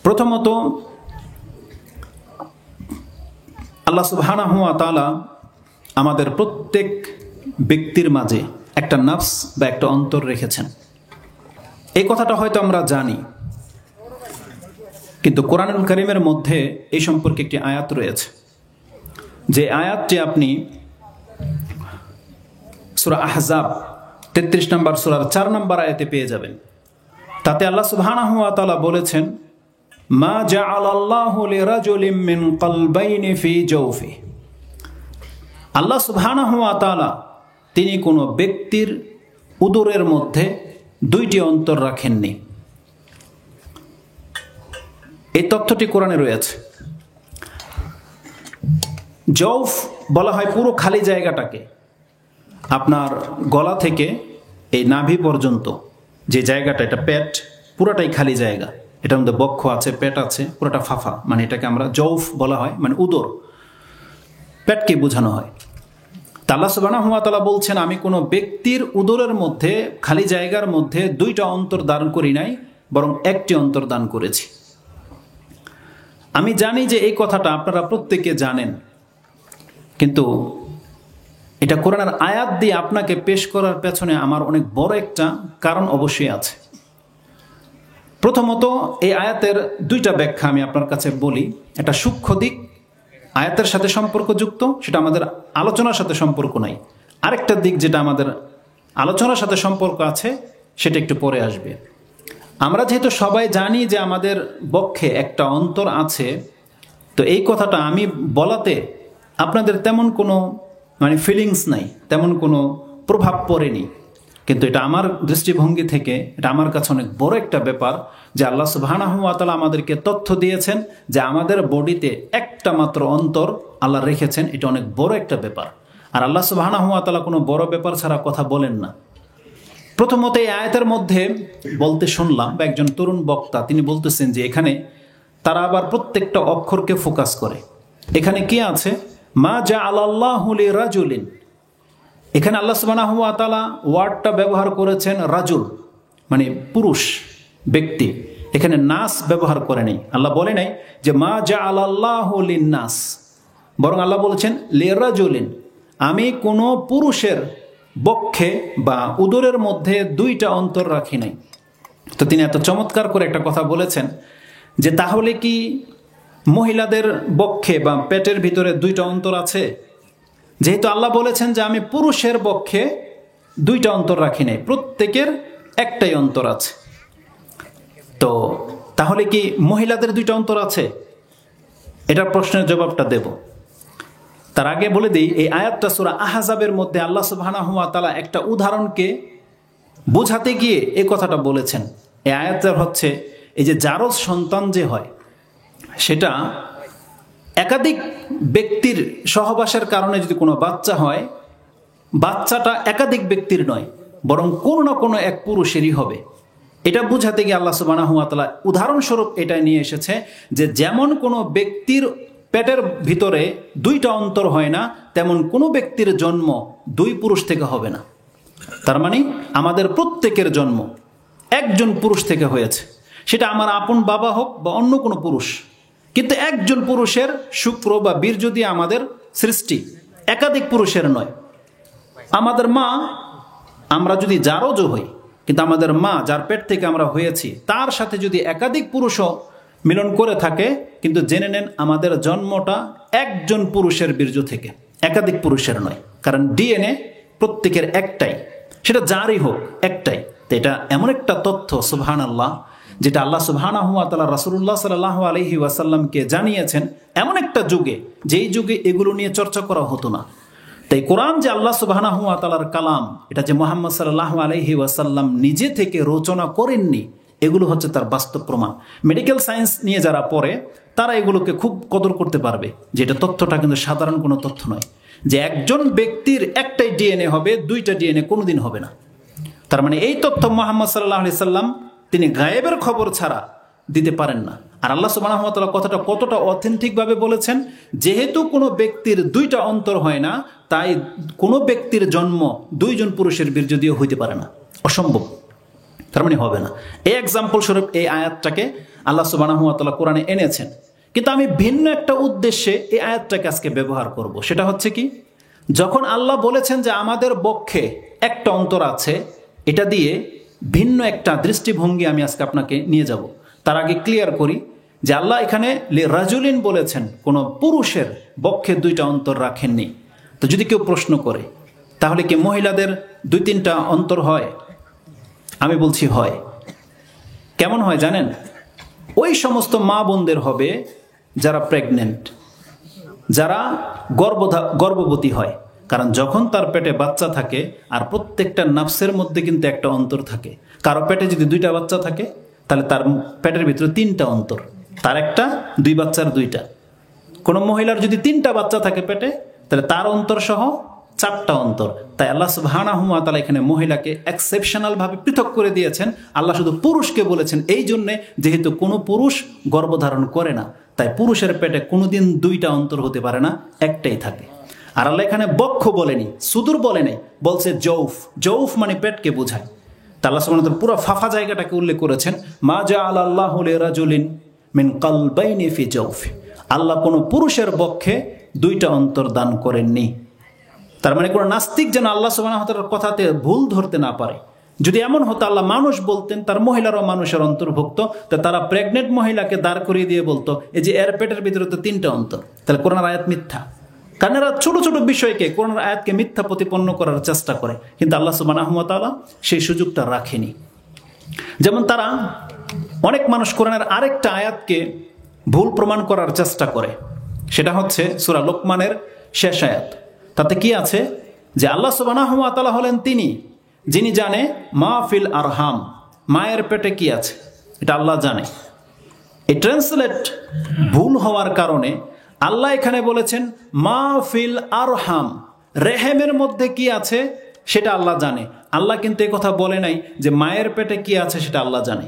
প্রথমত, আল্লাহ সুবহানাহু ওয়া তাআলা আমাদের প্রত্যেক ব্যক্তির মাঝে একটা নফস বা একটা অন্তর রেখেছেন। এই কথাটা হয়তো আমরা জানি, কিন্তু কোরআনুল কারীমের মধ্যে এই সম্পর্কে একটি আয়াত রয়েছে, যে আয়াতটি আপনি সূরা আহজাব 33 নম্বর সূরার 4 নম্বর আয়াতে পেয়ে যাবেন। তাতে আল্লাহ সুবহানাহু ওয়া তাআলা বলেছেন, মা জাআলাল্লাহু লিরাজুলিন মিন কলবাইনি ফি জাওফি। আল্লাহ সুবহানাহু ওয়া তাআলা তিনি কোনো ব্যক্তির উদরের মধ্যে দুইটি অন্তর রাখেননি। এই তথ্যটি কোরআনে রয়েছে। জৌফ বলা হয় পুরো খালি জায়গাটাকে, আপনার গলা থেকে এই নাভি পর্যন্ত যে জায়গাটা, এটা পেট, পুরোটাই খালি জায়গা। এটার মধ্যে বক্ষ আছে, পেট আছে, পুরোটা ফাফা, মানে এটাকে আমরা জৌফ বলা হয়, মানে উদর, পেটকে বোঝানো হয়। আল্লাহ সুবহানাহু ওয়া তাআলা বলছেন, আমি কোনো ব্যক্তির উদরের মধ্যে, খালি জায়গার মধ্যে দুইটা অন্তর দান করি নাই, বরং একটি অন্তর দান করেছি। আমি জানি যে এই কথাটা আপনারা প্রত্যেকে জানেন, কিন্তু এটা কোরআনের আয়াত দিয়ে আপনাকে পেশ করার পেছনে আমার অনেক বড় একটা কারণ অবশ্যই আছে। প্রথমত, এই আয়াতের দুইটা ব্যাখ্যা আমি আপনার কাছে বলি। একটা সূক্ষ্ম দিক আয়াতের সাথে সম্পর্কযুক্ত, সেটা আমাদের আলোচনার সাথে সম্পর্ক নাই। আরেকটা দিক যেটা আমাদের আলোচনার সাথে সম্পর্ক আছে, সেটা একটু পরে আসবে। আমরা যেহেতু সবাই জানি যে আমাদের বক্ষে একটা অন্তর আছে, তো এই কথাটা আমি বলাতে আপনাদের তেমন কোনো ফিলিংস নাই, তেমন কোনো প্রভাব পড়েনি। কিন্তু এটা আমার দৃষ্টিভঙ্গি থেকে এটা আমার কাছে অনেক বড় একটা ব্যাপার, যে আল্লাহ সুবহানাহু ওয়া তাআলা আমাদেরকে তথ্য দিয়েছেন যে আমাদের বডিতে একটা মাত্র অন্তর আল্লাহ রেখেছেন। এটা অনেক বড় একটা ব্যাপার। আর আল্লাহ সুবহানাহু ওয়া তাআলা কোনো বড় ব্যাপার ছাড়া কথা বলেন না। প্রথমত, এই আয়াতের মধ্যে বলতে শুনলাম, বা একজন তরুণ বক্তা তিনি বলতেছেন যে এখানে তারা আবার প্রত্যেকটা অক্ষরকে ফোকাস করে। এখানে কি আছে? মা জাআলাল্লাহু লিরাজুলিন। এখানে আল্লাহ সুবহানাহু ওয়া তাআলা ওয়ার্ডটা ব্যবহার করেছেন রাজুল, মানে পুরুষ ব্যক্তি। এখানে নাস ব্যবহার করে নেই। আল্লাহ বলে নাই যে মা জাআলাল্লাহু লিন্নাস, বরং আল্লাহ বলেছেন লিরাজুলিন, আমি কোনো পুরুষের বক্ষে বা উদরের মধ্যে দুইটা অন্তর রাখি নাই। তো তিনি এত চমৎকার করে একটা কথা বলেছেন যে তাহলে কি মহিলাদের বক্ষে বা পেটের ভিতরে দুইটা অন্তর আছে? যেহেতু আল্লাহ বলেছেন যে আমি পুরুষের বক্ষে দুইটা অন্তর রাখি নাই, প্রত্যেকের একটাই অন্তর আছে, তো তাহলে কি মহিলাদের দুইটা অন্তর আছে? এটার প্রশ্নের জবাবটা দেব। তার আগে বলে দিই, এই আয়াতটা সূরা আহজাবের মধ্যে আল্লাহ সুবহানাহু ওয়া তাআলা একটা উদাহরণকে বোঝাতে গিয়ে এই কথাটা বলেছেন। এই আয়াতটা হচ্ছে এই যে জারজ সন্তান যে হয়, সেটা একাধিক ব্যক্তির সহবাসের কারণে যদি কোনো বাচ্চা হয়, বাচ্চাটা একাধিক ব্যক্তির নয়, বরং কোনো না কোনো এক পুরুষেরই হবে। এটা বোঝাতে গিয়ে আল্লাহ সুবহানাহু ওয়া তাআলা উদাহরণস্বরূপ এটা নিয়ে এসেছে যে যেমন কোনো ব্যক্তির পেটের ভিতরে দুইটা অন্তর হয় না, তেমন কোনো ব্যক্তির জন্ম দুই পুরুষ থেকে হবে না। তার মানে আমাদের প্রত্যেকের জন্ম একজন পুরুষ থেকে হয়েছে, সেটা আমার আপন বাবা হোক বা অন্য কোনো পুরুষ, কিন্তু একজন পুরুষের শুক্র বা বীর্য দিয়ে আমাদের সৃষ্টি, একাধিক পুরুষের নয়। আমাদের মা, আমরা যদি জারজও হই, কিন্তু আমাদের মা যার পেট থেকে আমরা হয়েছি, তার সাথে যদি একাধিক পুরুষও মিলন করে থাকে, কিন্তু জেনে নেন আমাদের জন্মটা একজন পুরুষের বীর্য থেকে, একাধিক পুরুষের নয়। কারণ ডিএনএ প্রত্যেকের একটাই, সেটা যারই হোক একটাই। তো এটা এমন একটা তথ্য, সুবহানাল্লাহ, যেটা আল্লাহ সুবহানাহু ওয়া তাআলা রাসূলুল্লাহ সাল্লাল্লাহু আলাইহি ওয়াসাল্লামকে জানিয়েছেন এমন একটা যুগে, যেই যুগে এগুলো নিয়ে চর্চা করা হতো না। তাই কোরআন যে আল্লাহ সুবহানাহু ওয়া তাআলার কালাম, এটা যে মুহাম্মদ সাল্লাল্লাহু আলাইহি ওয়াসাল্লাম নিজে থেকে রচনা করেননি, এগুলো হচ্ছে তার বাস্তব প্রমাণ। মেডিকেল সায়েন্স নিয়ে যারা পড়ে, তারা এগুলোকে খুব কদর করতে পারবে, যে এটা তথ্যটা কিন্তু সাধারণ কোনো তথ্য নয়, যে একজন ব্যক্তির একটাই ডিএনএ হবে, দুইটা ডিএনএ কোনোদিন হবে না। তার মানে এই তথ্য মুহাম্মদ সাল্লাল্লাহু আলাইহি সাল্লাম তিনি গায়েবের খবর ছাড়া দিতে পারেন না। আর আল্লাহ সুবহানাহু ওয়া তাআলা কথাটা কতটা অথেন্টিক ভাবে বলেছেন, যেহেতু কোনো ব্যক্তির দুইটা অন্তর হয় না, তাই কোনো ব্যক্তির জন্ম দুইজন পুরুষের বীর্য দিয়ে হইতে পারে না, অসম্ভব। তার মানে হবে না। এই এক্সাম্পল স্বরূপ এই আয়াতটাকে আল্লাহ সুবহানাহু ওয়া তাআলা কোরআনে এনেছেন, কিন্তু আমি ভিন্ন একটা উদ্দেশ্যে এই আয়াতটাকে আজকে ব্যবহার করব। সেটা হচ্ছে কি, যখন আল্লাহ বলেছেন যে আমাদের বক্ষে একটা অন্তর আছে, এটা দিয়ে ভিন্ন একটা দৃষ্টিভঙ্গি আমি আজকে আপনাকে নিয়ে যাব। তার আগে ক্লিয়ার করি যে আল্লাহ এখানে রাজুলিন বলেছেন, কোনো পুরুষের বক্ষে দুইটা অন্তর রাখেননি। তো যদি কেউ প্রশ্ন করে তাহলে কি মহিলাদের 2-3টা অন্তর হয়? আমি বলছি হয়। কেমন হয় জানেন? ওই সমস্ত মা বোনদের হবে যারা প্রেগনেন্ট, যারা গর্ভবতী হয়। কারণ যখন তার পেটে বাচ্চা থাকে, আর প্রত্যেকটা নাফসের মধ্যে কিন্তু একটা অন্তর থাকে। কারো পেটে যদি 2টা বাচ্চা থাকে তাহলে তার পেটের ভিতরে 3টা অন্তর, তার একটা, 2 বাচ্চার 2টা। কোনো মহিলার যদি 3টা বাচ্চা থাকে পেটে, তাহলে তার অন্তর সহ 4টা অন্তর। তাই আল্লাহ সুবহানাহু ওয়া তাআলা এখানে মহিলাকে এক্সেপশনাল ভাবে পৃথক করে দিয়েছেন। আল্লাহ শুধু পুরুষকে বলেছেন এই জন্যে, যেহেতু কোনো পুরুষ গর্ভধারণ করে না, তাই পুরুষের পেটে কোনোদিন 2টা অন্তর হতে পারে না, একটাই থাকে। আর আল্লাহ এখানে বক্ষ বলেনি, সুদূর বলেনি, বলছে জৌফ। জৌফ মানে পেটকে বোঝায়। তা আল্লাহ সুবহানাহু ওয়া তাআলা পুরো ফাফা জায়গাটাকে উল্লেখ করেছেন, মা জাআলা আল্লাহু লিরাজুলিন মিন কলবাইনি ফি জৌফি। আল্লাহ কোনো পুরুষের বক্ষে 2টা অন্তর দান করেননি। তার মানে কোনো নাস্তিক যেন আল্লাহ সুবহানাহু ওয়া তাআলার কথাতে ভুল ধরতে না পারে। যদি এমন হতো আল্লাহ মানুষ বলতেন, তার মহিলারও মানুষের অন্তর্ভুক্ত, তো তারা প্রেগনেন্ট মহিলাকে দাঁড় করিয়ে দিয়ে বলতো এই যে এর পেটের ভিতরে তো 3টা অন্তর, তাহলে কোরআনের আয়াত মিথ্যা। কারণ এরা ছোট ছোট বিষয়কে, কোরআনের আয়াতকে মিথ্যা প্রতিপন্ন করার চেষ্টা করে, কিন্তু আল্লাহ সুবহানাহু ওয়া তাআলা সেই সুযোগটা রাখেনি। যেমন তারা, অনেক মানুষ কোরআনের আরেকটা আয়াতকে ভুল প্রমাণ করার চেষ্টা করে, সেটা হচ্ছে সূরা লোকমানের শেষ আয়াত। তাতে কি আছে যে আল্লাহ সুবহানাহু ওয়া তাআলা হলেন তিনি যিনি জানে মা ফিল আরহাম, মায়ের পেটে কি আছে এটা আল্লাহ জানে। এই ট্রান্সলেট ভুল হওয়ার কারণে আল্লাহ এখানে বলেছেন মা ফিল আরহাম, রেহেমের মধ্যে কি আছে সেটা আল্লাহ জানে। আল্লাহ কিন্তু এই কথা বলে নাই যে মায়ের পেটে কি আছে সেটা আল্লাহ জানে।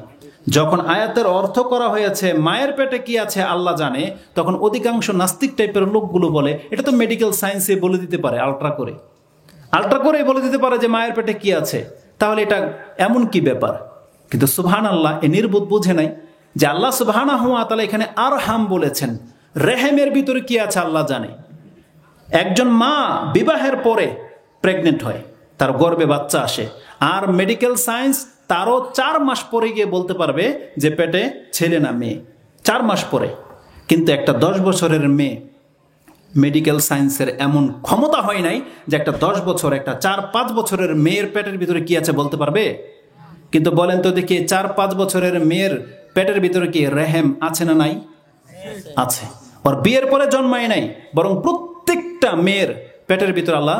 যখন আয়াতের অর্থ করা হয়েছে মায়ের পেটে কি আছে আল্লাহ জানে, তখন অধিকাংশ নাস্তিক টাইপের লোকগুলো বলে এটা তো মেডিকেল সায়েন্সে বলে দিতে পারে, আল্ট্রা করে বলে দিতে পারে যে মায়ের পেটে কি আছে, তাহলে এটা এমন কি ব্যাপার। কিন্তু সুবহানাল্লাহ, এ নির্বোধ বুঝে নাই যে আল্লাহ সুবহানাহু ওয়া তাআলা এখানে আরহাম বলেছেন, রেহেমের ভিতরে কি আছে আল্লাহ জানে। একজন মা বিবাহের পরে প্রেগনেন্ট হয়, তার গর্ভে বাচ্চা আসে, আর মেডিকেল সায়েন্স তারও 4 মাস পরে গিয়ে বলতে পারবে যে পেটে ছেলে না মেয়ে, 4 মাস পরে। কিন্তু একটা 10 বছরের মেয়ে, মেডিকেল সায়েন্সের এমন ক্ষমতা হয় নাই যে একটা 10 বছর, একটা 4-5 বছরের মেয়ের পেটের ভিতরে কি আছে বলতে পারবে। কিন্তু বলেন তো দেখি, 4-5 বছরের মেয়ের পেটের ভিতরে কি রেহেম আছে না নাই? আছে। ওর বিয়ের পরে জন্মায় নাই, বরং প্রত্যেকটা মেয়ের পেটের ভিতরে আল্লাহ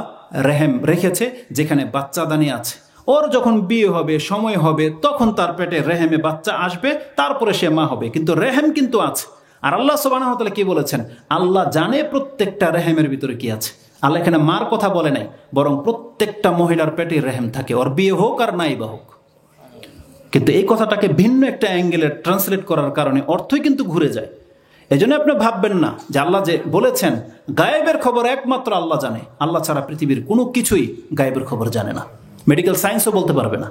রেহেম রেখেছে, যেখানে বাচ্চাদানি আছে। ওর যখন বিয়ে হবে, সময় হবে, তখন তার পেটে রেহেমে বাচ্চা আসবে, তারপরে সে মা হবে, কিন্তু রেহেম কিন্তু আছে। আর আল্লাহ সুবহানাহু ওয়া তাআলা কি বলেছেন, আল্লাহ জানে প্রত্যেকটা রেহেমের ভিতরে কি আছে। আল্লাহ এখানে মার কথা বলে নাই, বরং প্রত্যেকটা মহিলার পেটে রেহেম থাকে, ওর বিয়ে হোক আর নাই বা হোক। কিন্তু এই কথাটাকে ভিন্ন একটা অ্যাঙ্গেলে ট্রান্সলেট করার কারণে অর্থই কিন্তু ঘুরে যায়। এই জন্য আপনি ভাববেন না যে আল্লাহ যে বলেছেন গায়েবের খবর একমাত্র আল্লাহ জানে, আল্লাহ ছাড়া পৃথিবীর কোনো কিছুই গায়েবের খবর জানে না, মেডিকেল সায়েন্সও বলতে পারবে না।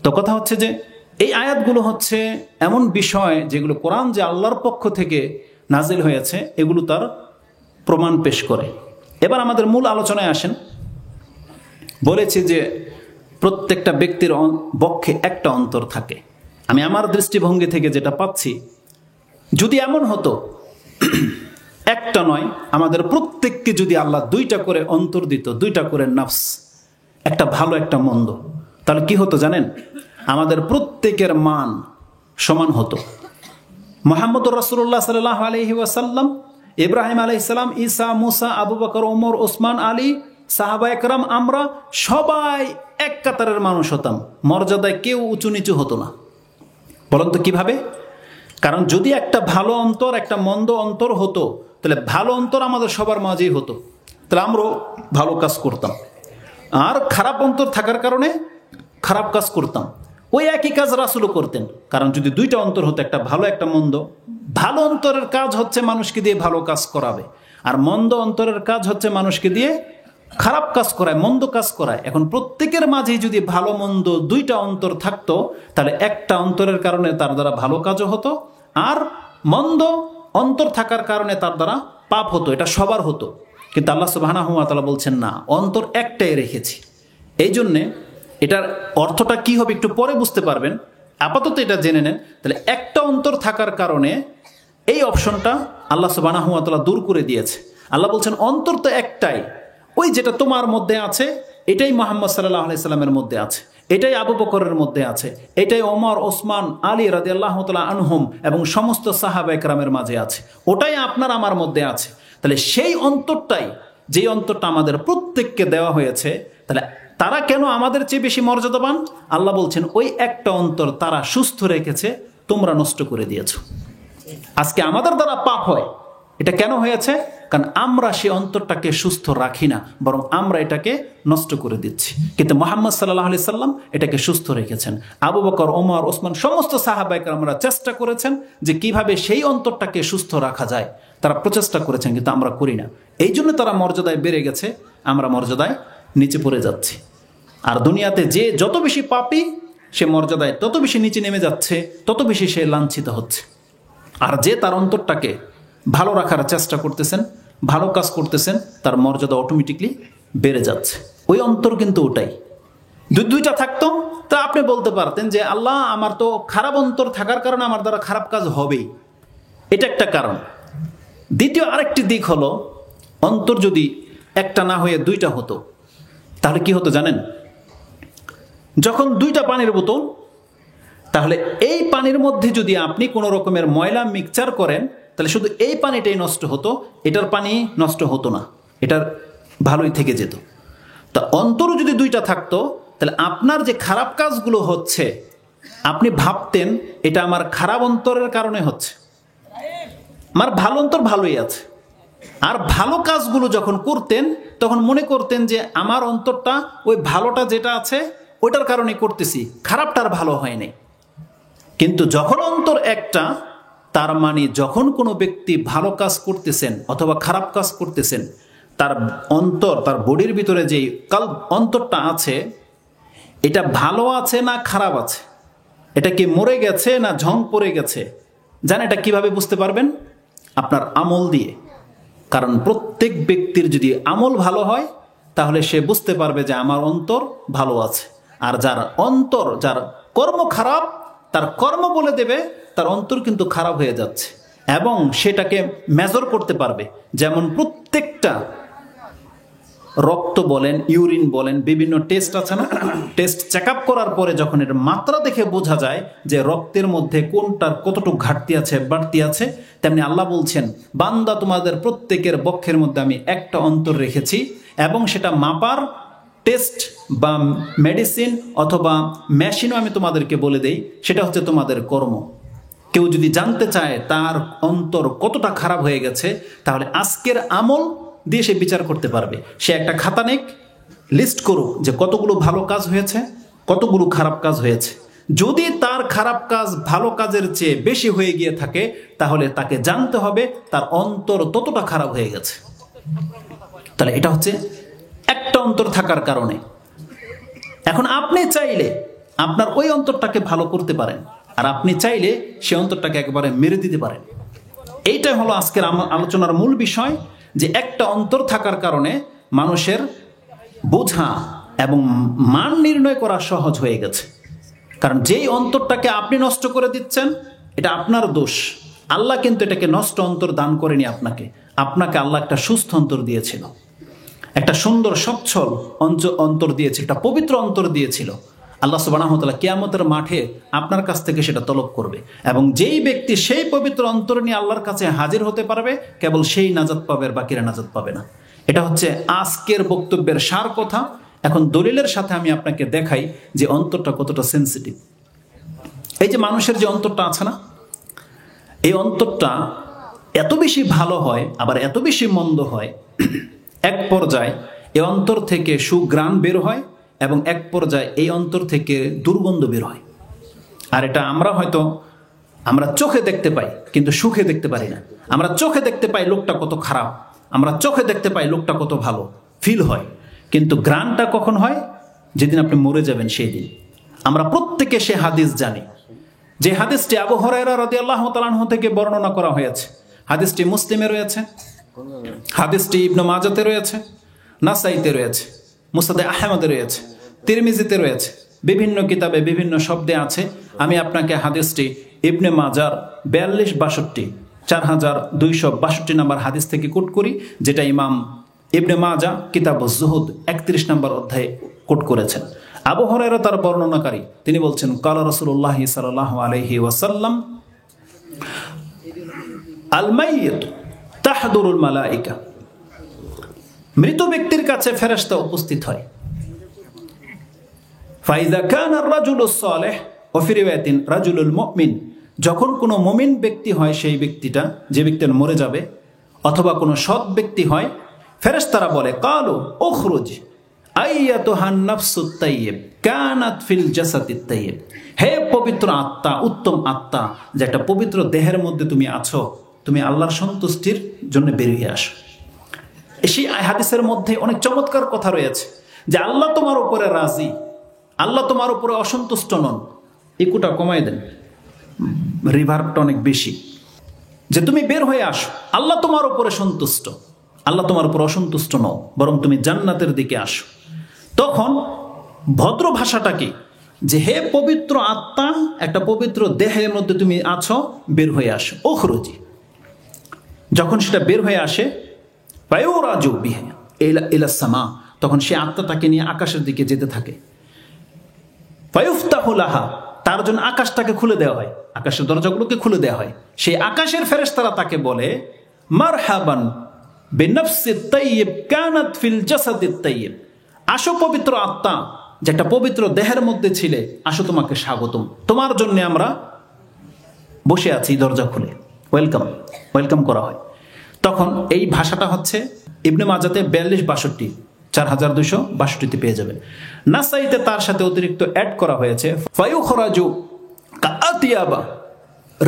তো কথা হচ্ছে যে এই আয়াতগুলো হচ্ছে এমন বিষয় যেগুলো কোরআন যে আল্লাহর পক্ষ থেকে নাজিল হয়েছে, এগুলো তার প্রমাণ পেশ করে। এবার আমাদের মূল আলোচনায় আসেন। বলেছি যে প্রত্যেকটা ব্যক্তির বক্ষে একটা অন্তর থাকে। আমি আমার দৃষ্টিভঙ্গি থেকে যেটা পাচ্ছি, যদি এমন হতো একটা নয়, আমাদের প্রত্যেককে যদি আল্লাহ 2টা করে অন্তর দিত, 2টা করে নফস, একটা ভালো একটা মন্দ, তাহলে কি হতো জানেন? আমাদের প্রত্যেকের মান সমান হতো। মুহাম্মদুর রাসূলুল্লাহ সাল্লাল্লাহু আলাইহি ওয়াসাল্লাম, ইব্রাহিম আলাইহিস সালাম, ঈসা, মুসা, আবু বকর, ওমর, ওসমান, আলী, সাহাবায়ে কেরাম, আমরা সবাই এক কাতারের মানুষ হতাম, মর্যাদায় কেউ উঁচু নিচু হতো না। বলেন তো কিভাবে? কারণ যদি একটা ভালো অন্তর একটা মন্দ অন্তর হতো, তাহলে ভালো অন্তর আমাদের সবার মাঝেই হতো, তাহলে আমরাও ভালো কাজ করতাম। আর খারাপ অন্তর থাকার কারণে খারাপ কাজ করতাম। ওই একই কাজ রাসূলও করতেন। কারণ যদি 2টা অন্তর হতো, একটা ভালো একটা মন্দ, ভালো অন্তরের কাজ হচ্ছে মানুষকে দিয়ে ভালো কাজ করাবে, আর মন্দ অন্তরের কাজ হচ্ছে মানুষকে দিয়ে খারাপ কাজ করায়, মন্দ কাজ করায়। এখন প্রত্যেকের মাঝেই যদি ভালো মন্দ দুইটা অন্তর থাকতো, তাহলে একটা অন্তরের কারণে তার দ্বারা ভালো কাজও হতো, আর মন্দ অন্তর থাকার কারণে তার দ্বারা পাপ হতো। এটা সবার হতো। কিন্তু আল্লাহ সুবহানাহু ওয়া তাআলা বলছেন না, অন্তর একটাই রেখেছি। এই জন্যে এটার অর্থটা কি হবে একটু পরে বুঝতে পারবেন, আপাতত এটা জেনে নেন। তাহলে একটা অন্তর থাকার কারণে এই অপশনটা আল্লাহ সুবহানাহু ওয়া তাআলা দূর করে দিয়েছে। আল্লাহ বলছেন অন্তর তো একটাই, ওই যেটা তোমার মধ্যে আছে এটাই মুহাম্মদ সাল্লাল্লাহু আলাইহি সাল্লামের মধ্যে আছে, এটাই আবু বকরের মধ্যে আছে, এটাই ওমর, ওসমান, আলী রাদিয়াল্লাহু তাআলা আনহুম এবং সমস্ত সাহাবা একরামের মাঝে আছে, ওটাই আপনার আমার মধ্যে আছে। তাহলে সেই অন্তরটাই, যে অন্তরটা আমাদের প্রত্যেককে দেওয়া হয়েছে, তাহলে তারা কেন আমাদের চেয়ে বেশি মর্যাদাবান? আল্লাহ বলছেন ওই একটা অন্তর তারা সুস্থ রেখেছে, তোমরা নষ্ট করে দিয়েছো। আজকে আমাদের দ্বারা পাপ হয়, এটা কেন হয়েছে? কারণ আমরা সেই অন্তরটাকে সুস্থ রাখি না, বরং আমরা এটাকে নষ্ট করে দিচ্ছি। কিন্তু মুহাম্মদ সাল্লাল্লাহু আলাইহি সাল্লাম এটাকে সুস্থ রেখেছেন। আবু বকর, ওমর, ওসমান সমস্ত সাহাবা একরামরা চেষ্টা করেছেন যে কিভাবে সেই অন্তরটাকে সুস্থ রাখা যায়, তারা প্রচেষ্টা করেছেন, কিন্তু আমরা করি না। এই জন্য তারা মর্যাদায় বেড়ে গেছে, আমরা মর্যাদায় নিচে পড়ে যাচ্ছি। আর দুনিয়াতে যে যত বেশি পাপী, সে মর্যাদায় তত বেশি নিচে নেমে যাচ্ছে, তত বেশি সে লাঞ্ছিত হচ্ছে। আর যে তার অন্তরটাকে ভালো রাখার চেষ্টা করতেছেন, ভালো কাজ করতেছেন, তার মর্যাদা অটোমেটিকলি বেড়ে যাচ্ছে। ওই অন্তর কিন্তু ওটাই। দুইটা থাকতো, তা আপনি বলতে পারতেন যে আল্লাহ, আমার তো খারাপ অন্তর থাকার কারণে আমার দ্বারা খারাপ কাজ হবেই, এটা একটা কারণ। দ্বিতীয় আরেকটি দিক হলো, অন্তর যদি একটা না হয়ে দুইটা হতো, তাহলে কি হতো জানেন? যখন দুইটা পানির বোতল, তাহলে এই পানির মধ্যে যদি আপনি কোনো রকমের ময়লা মিক্সচার করেন, তাহলে শুধু এই পানিটাই নষ্ট হতো, এটার পানি নষ্ট হতো না, এটার ভালোই থেকে যেত। তা অন্তরও যদি দুইটা থাকতো, তাহলে আপনার যে খারাপ কাজগুলো হচ্ছে, আপনি ভাবতেন এটা আমার খারাপ অন্তরের কারণে হচ্ছে, আমার ভালো অন্তর ভালোই আছে। আর ভালো কাজগুলো যখন করতেন, তখন মনে করতেন যে আমার অন্তরটা ওই ভালোটা যেটা আছে ওইটার কারণে করতেছি, খারাপটার ভালো হয়নি। কিন্তু যখন অন্তর একটা, তার মানে যখন কোনো ব্যক্তি ভালো কাজ করতেছেন অথবা খারাপ কাজ করতেছেন, তার অন্তর, তার বডির ভিতরে যে অন্তরটা আছে, এটা ভালো আছে না খারাপ আছে, এটা কি মরে গেছে না ঝং পড়ে গেছে, জানেন এটা কিভাবে বুঝতে পারবেন? আপনার আমল দিয়ে। কারণ প্রত্যেক ব্যক্তির যদি আমল ভালো হয়, তাহলে সে বুঝতে পারবে যে আমার অন্তর ভালো আছে। আর যার অন্তর, যার কর্ম খারাপ, তার কর্ম বলে দেবে তার অন্তর কিন্তু খারাপ হয়ে যাচ্ছে, এবং সেটাকে মেজার করতে পারবে। যেমন প্রত্যেকটা রক্ত বলেন, ইউরিন বলেন, বিভিন্ন টেস্ট আছে না, টেস্ট চেক আপ করার পরে যখন এর মাত্রা দেখে বোঝা যায় যে রক্তের মধ্যে কোনটার কতটুকু ঘাটতি আছে, বাড়তি আছে, তেমনি আল্লাহ বলছেন, বান্দা তোমাদের প্রত্যেকের বক্ষের মধ্যে আমি একটা অন্তর রেখেছি, এবং সেটা মাপার টেস্ট বা মেডিসিন অথবা মেশিনও আমি তোমাদেরকে বলে দেই, সেটা হচ্ছে তোমাদের কর্ম। কেউ যদি জানতে চায় তার অন্তর কতটা খারাপ হয়ে গেছে, তাহলে আজকের আমল দিয়ে সে বিচার করতে পারবে। সে একটা খাতা নেক, লিস্ট করুক যে কতগুলো ভালো কাজ হয়েছে, কতগুলো খারাপ কাজ হয়েছে। যদি তার খারাপ কাজ ভালো কাজের চেয়ে বেশি হয়ে গিয়ে থাকে, তাহলে তাকে জানতে হবে তার অন্তর ততটা খারাপ হয়ে গেছে। তাহলে এটা হচ্ছে একটা অন্তর থাকার কারণে। এখন আপনি চাইলে আপনার ওই অন্তরটাকে ভালো করতে পারেন, আর আপনি চাইলে সে অন্তরটাকে একবারে মেরে দিতে পারেন। এইটাই হলো আজকের আলোচনার মূল বিষয়, যে একটা অন্তর থাকার কারণে মানুষের বোঝা এবং মান নির্ণয় করা সহজ হয়ে গেছে। কারণ যেই অন্তরটাকে আপনি নষ্ট করে দিচ্ছেন, এটা আপনার দোষ। আল্লাহ কিন্তু এটাকে নষ্ট অন্তর দান করেনি আপনাকে। আপনাকে আল্লাহ একটা সুস্থ অন্তর দিয়েছিল, একটা সুন্দর সচ্ছল অন্তর দিয়েছিল, একটা পবিত্র অন্তর দিয়েছিল। আল্লাহ সুবহানাহু ওয়া তাআলা কিয়ামতের মাঠে আপনার কাছ থেকে সেটা তলব করবে, এবং যেই ব্যক্তি সেই পবিত্র অন্তর নিয়ে আল্লাহর কাছে হাজির হতে পারবে, কেবল সেই নাজাত পাবে, আর বাকিরা নাজাত পাবে না। এটা হচ্ছে আজকের বক্তব্যের সার কথা। এখন দলিলের সাথে আমি আপনাকে দেখাই যে অন্তরটা কতটা সেন্সিটিভ। এই যে মানুষের যে অন্তরটা আছে না, এই অন্তরটা এত বেশি ভালো হয়, আবার এত বেশি মন্দ হয়। এক পর্যায়ে এই অন্তর থেকে সুঘ্রাণ বের হয়, এবং এক পর্যায়ে এই অন্তর থেকে দুর্গন্ধ বের হয়। আর এটা আমরা চোখে দেখতে পাই, কিন্তু সুখে দেখতে পারি না। আমরা চোখে দেখতে পাই লোকটা কত খারাপ, আমরা চোখে দেখতে পাই লোকটা কত ভালো, ফিল হয়। কিন্তু ঘ্রাণটা কখন হয়? যেদিন আপনি মরে যাবেন সেই দিন। আমরা প্রত্যেকে সে হাদিস জানি, যে হাদিসটি আবু হুরায়রা রাদিয়াল্লাহু তাআলা আনহু থেকে বর্ণনা করা হয়েছে। হাদিসটি মুসলিমে রয়েছে, হাদিসটি ইবনে মাজাতে রয়েছে, নাসাইতে রয়েছে, মুসনাদে আহমদে রয়েছে, তিরমিজিতে রয়েছে, বিভিন্ন কিতাবে বিভিন্ন শব্দে আছে। আমি আপনাকে হাদিসটি ইবনে মাজার 4262 4262 নম্বর হাদিস থেকে কোট করি, যেটা ইমাম ইবনে মাজা কিতাবুজ জুহুদ 31 নম্বর অধ্যায়ে কোট করেছেন। আবু হুরায়রা তার বর্ণনাকারী, তিনি বলছেন কালা রাসূলুল্লাহ সাল্লাল্লাহু আলাইহি ওয়াসাল্লাম আল মাইয়িত তাহদুরুল মালাইকা, মৃত ব্যক্তির কাছে ফেরেশতা উপস্থিত হয়। ফাইযা কানা আর-রাজুলুস সালিহ ওয়া ফি রিওয়ায়াতিন রাজুলুল মুমিন, যখন কোনো মুমিন ব্যক্তি হয় সেই ব্যক্তিটা, যে ব্যক্তিটা মরে যাবে, অথবা কোনো সৎ ব্যক্তি হয়, ফেরেশতারা বলে কালু উখরুজ আইয়াতুহান নাফসুত তাইয়্যিব কানাত ফিল জাসাদিত তাইয়্যিব, হে পবিত্র আত্মা, উত্তম আত্মা, যে একটা পবিত্র দেহের মধ্যে তুমি আছো, তুমি আল্লাহর সন্তুষ্টির জন্য বেরিয়ে আসো। সেই হাদিসের মধ্যে অনেক চমৎকার কথা রয়েছে, যে আল্লাহ তোমার উপরে রাজি, আল্লাহ তোমার উপরে অসন্তুষ্ট নন। ইকুটা কমাই দেন, রিভার্বটা অনেক বেশি। যে তুমি বের হয়ে আসো, আল্লাহ তোমার উপরে সন্তুষ্ট, আল্লাহ তোমার উপর অসন্তুষ্ট নও, বরং তুমি জান্নাতের দিকে আসো। তখন ভদ্র ভাষাটা কি? যে হে পবিত্র আত্মা, একটা পবিত্র দেহের মধ্যে তুমি আছো, বের হয়ে আসো। উখরুজি, যখন সেটা বের হয়ে আসে, ফায়ুরাজু বিহা ইলাস সামা, তখন সে আত্মাটাকে নিয়ে আকাশের দিকে যেতে থাকে। ফায়ুফতাহু লাহা, তার জন্য আকাশটাকে খুলে দেওয়া হয়, আকাশের দরজাগুলোকে খুলে দেওয়া হয়। সেই আকাশের ফেরেশতারা তাকে বলে মারহাবান বিনাফসিত তাইয়্যিব কানাত ফিল জাসাদিত তাইয়্যিব, আসো পবিত্র আত্মা, যে একটা পবিত্র দেহের মধ্যে ছিলে, আসো তোমাকে স্বাগতম, তোমার জন্য আমরা বসে আছি, দরজা খুলে ওয়েলকাম, ওয়েলকাম করা হয়। তখন এই ভাষাটা হচ্ছে ইবনে মাজাতে 4262 4262 পেয়ে যাবেন। নাসাইতে তার সাথে অতিরিক্ত অ্যাড করা হয়েছে ফায়ুখরাজু কাআতিয়াবা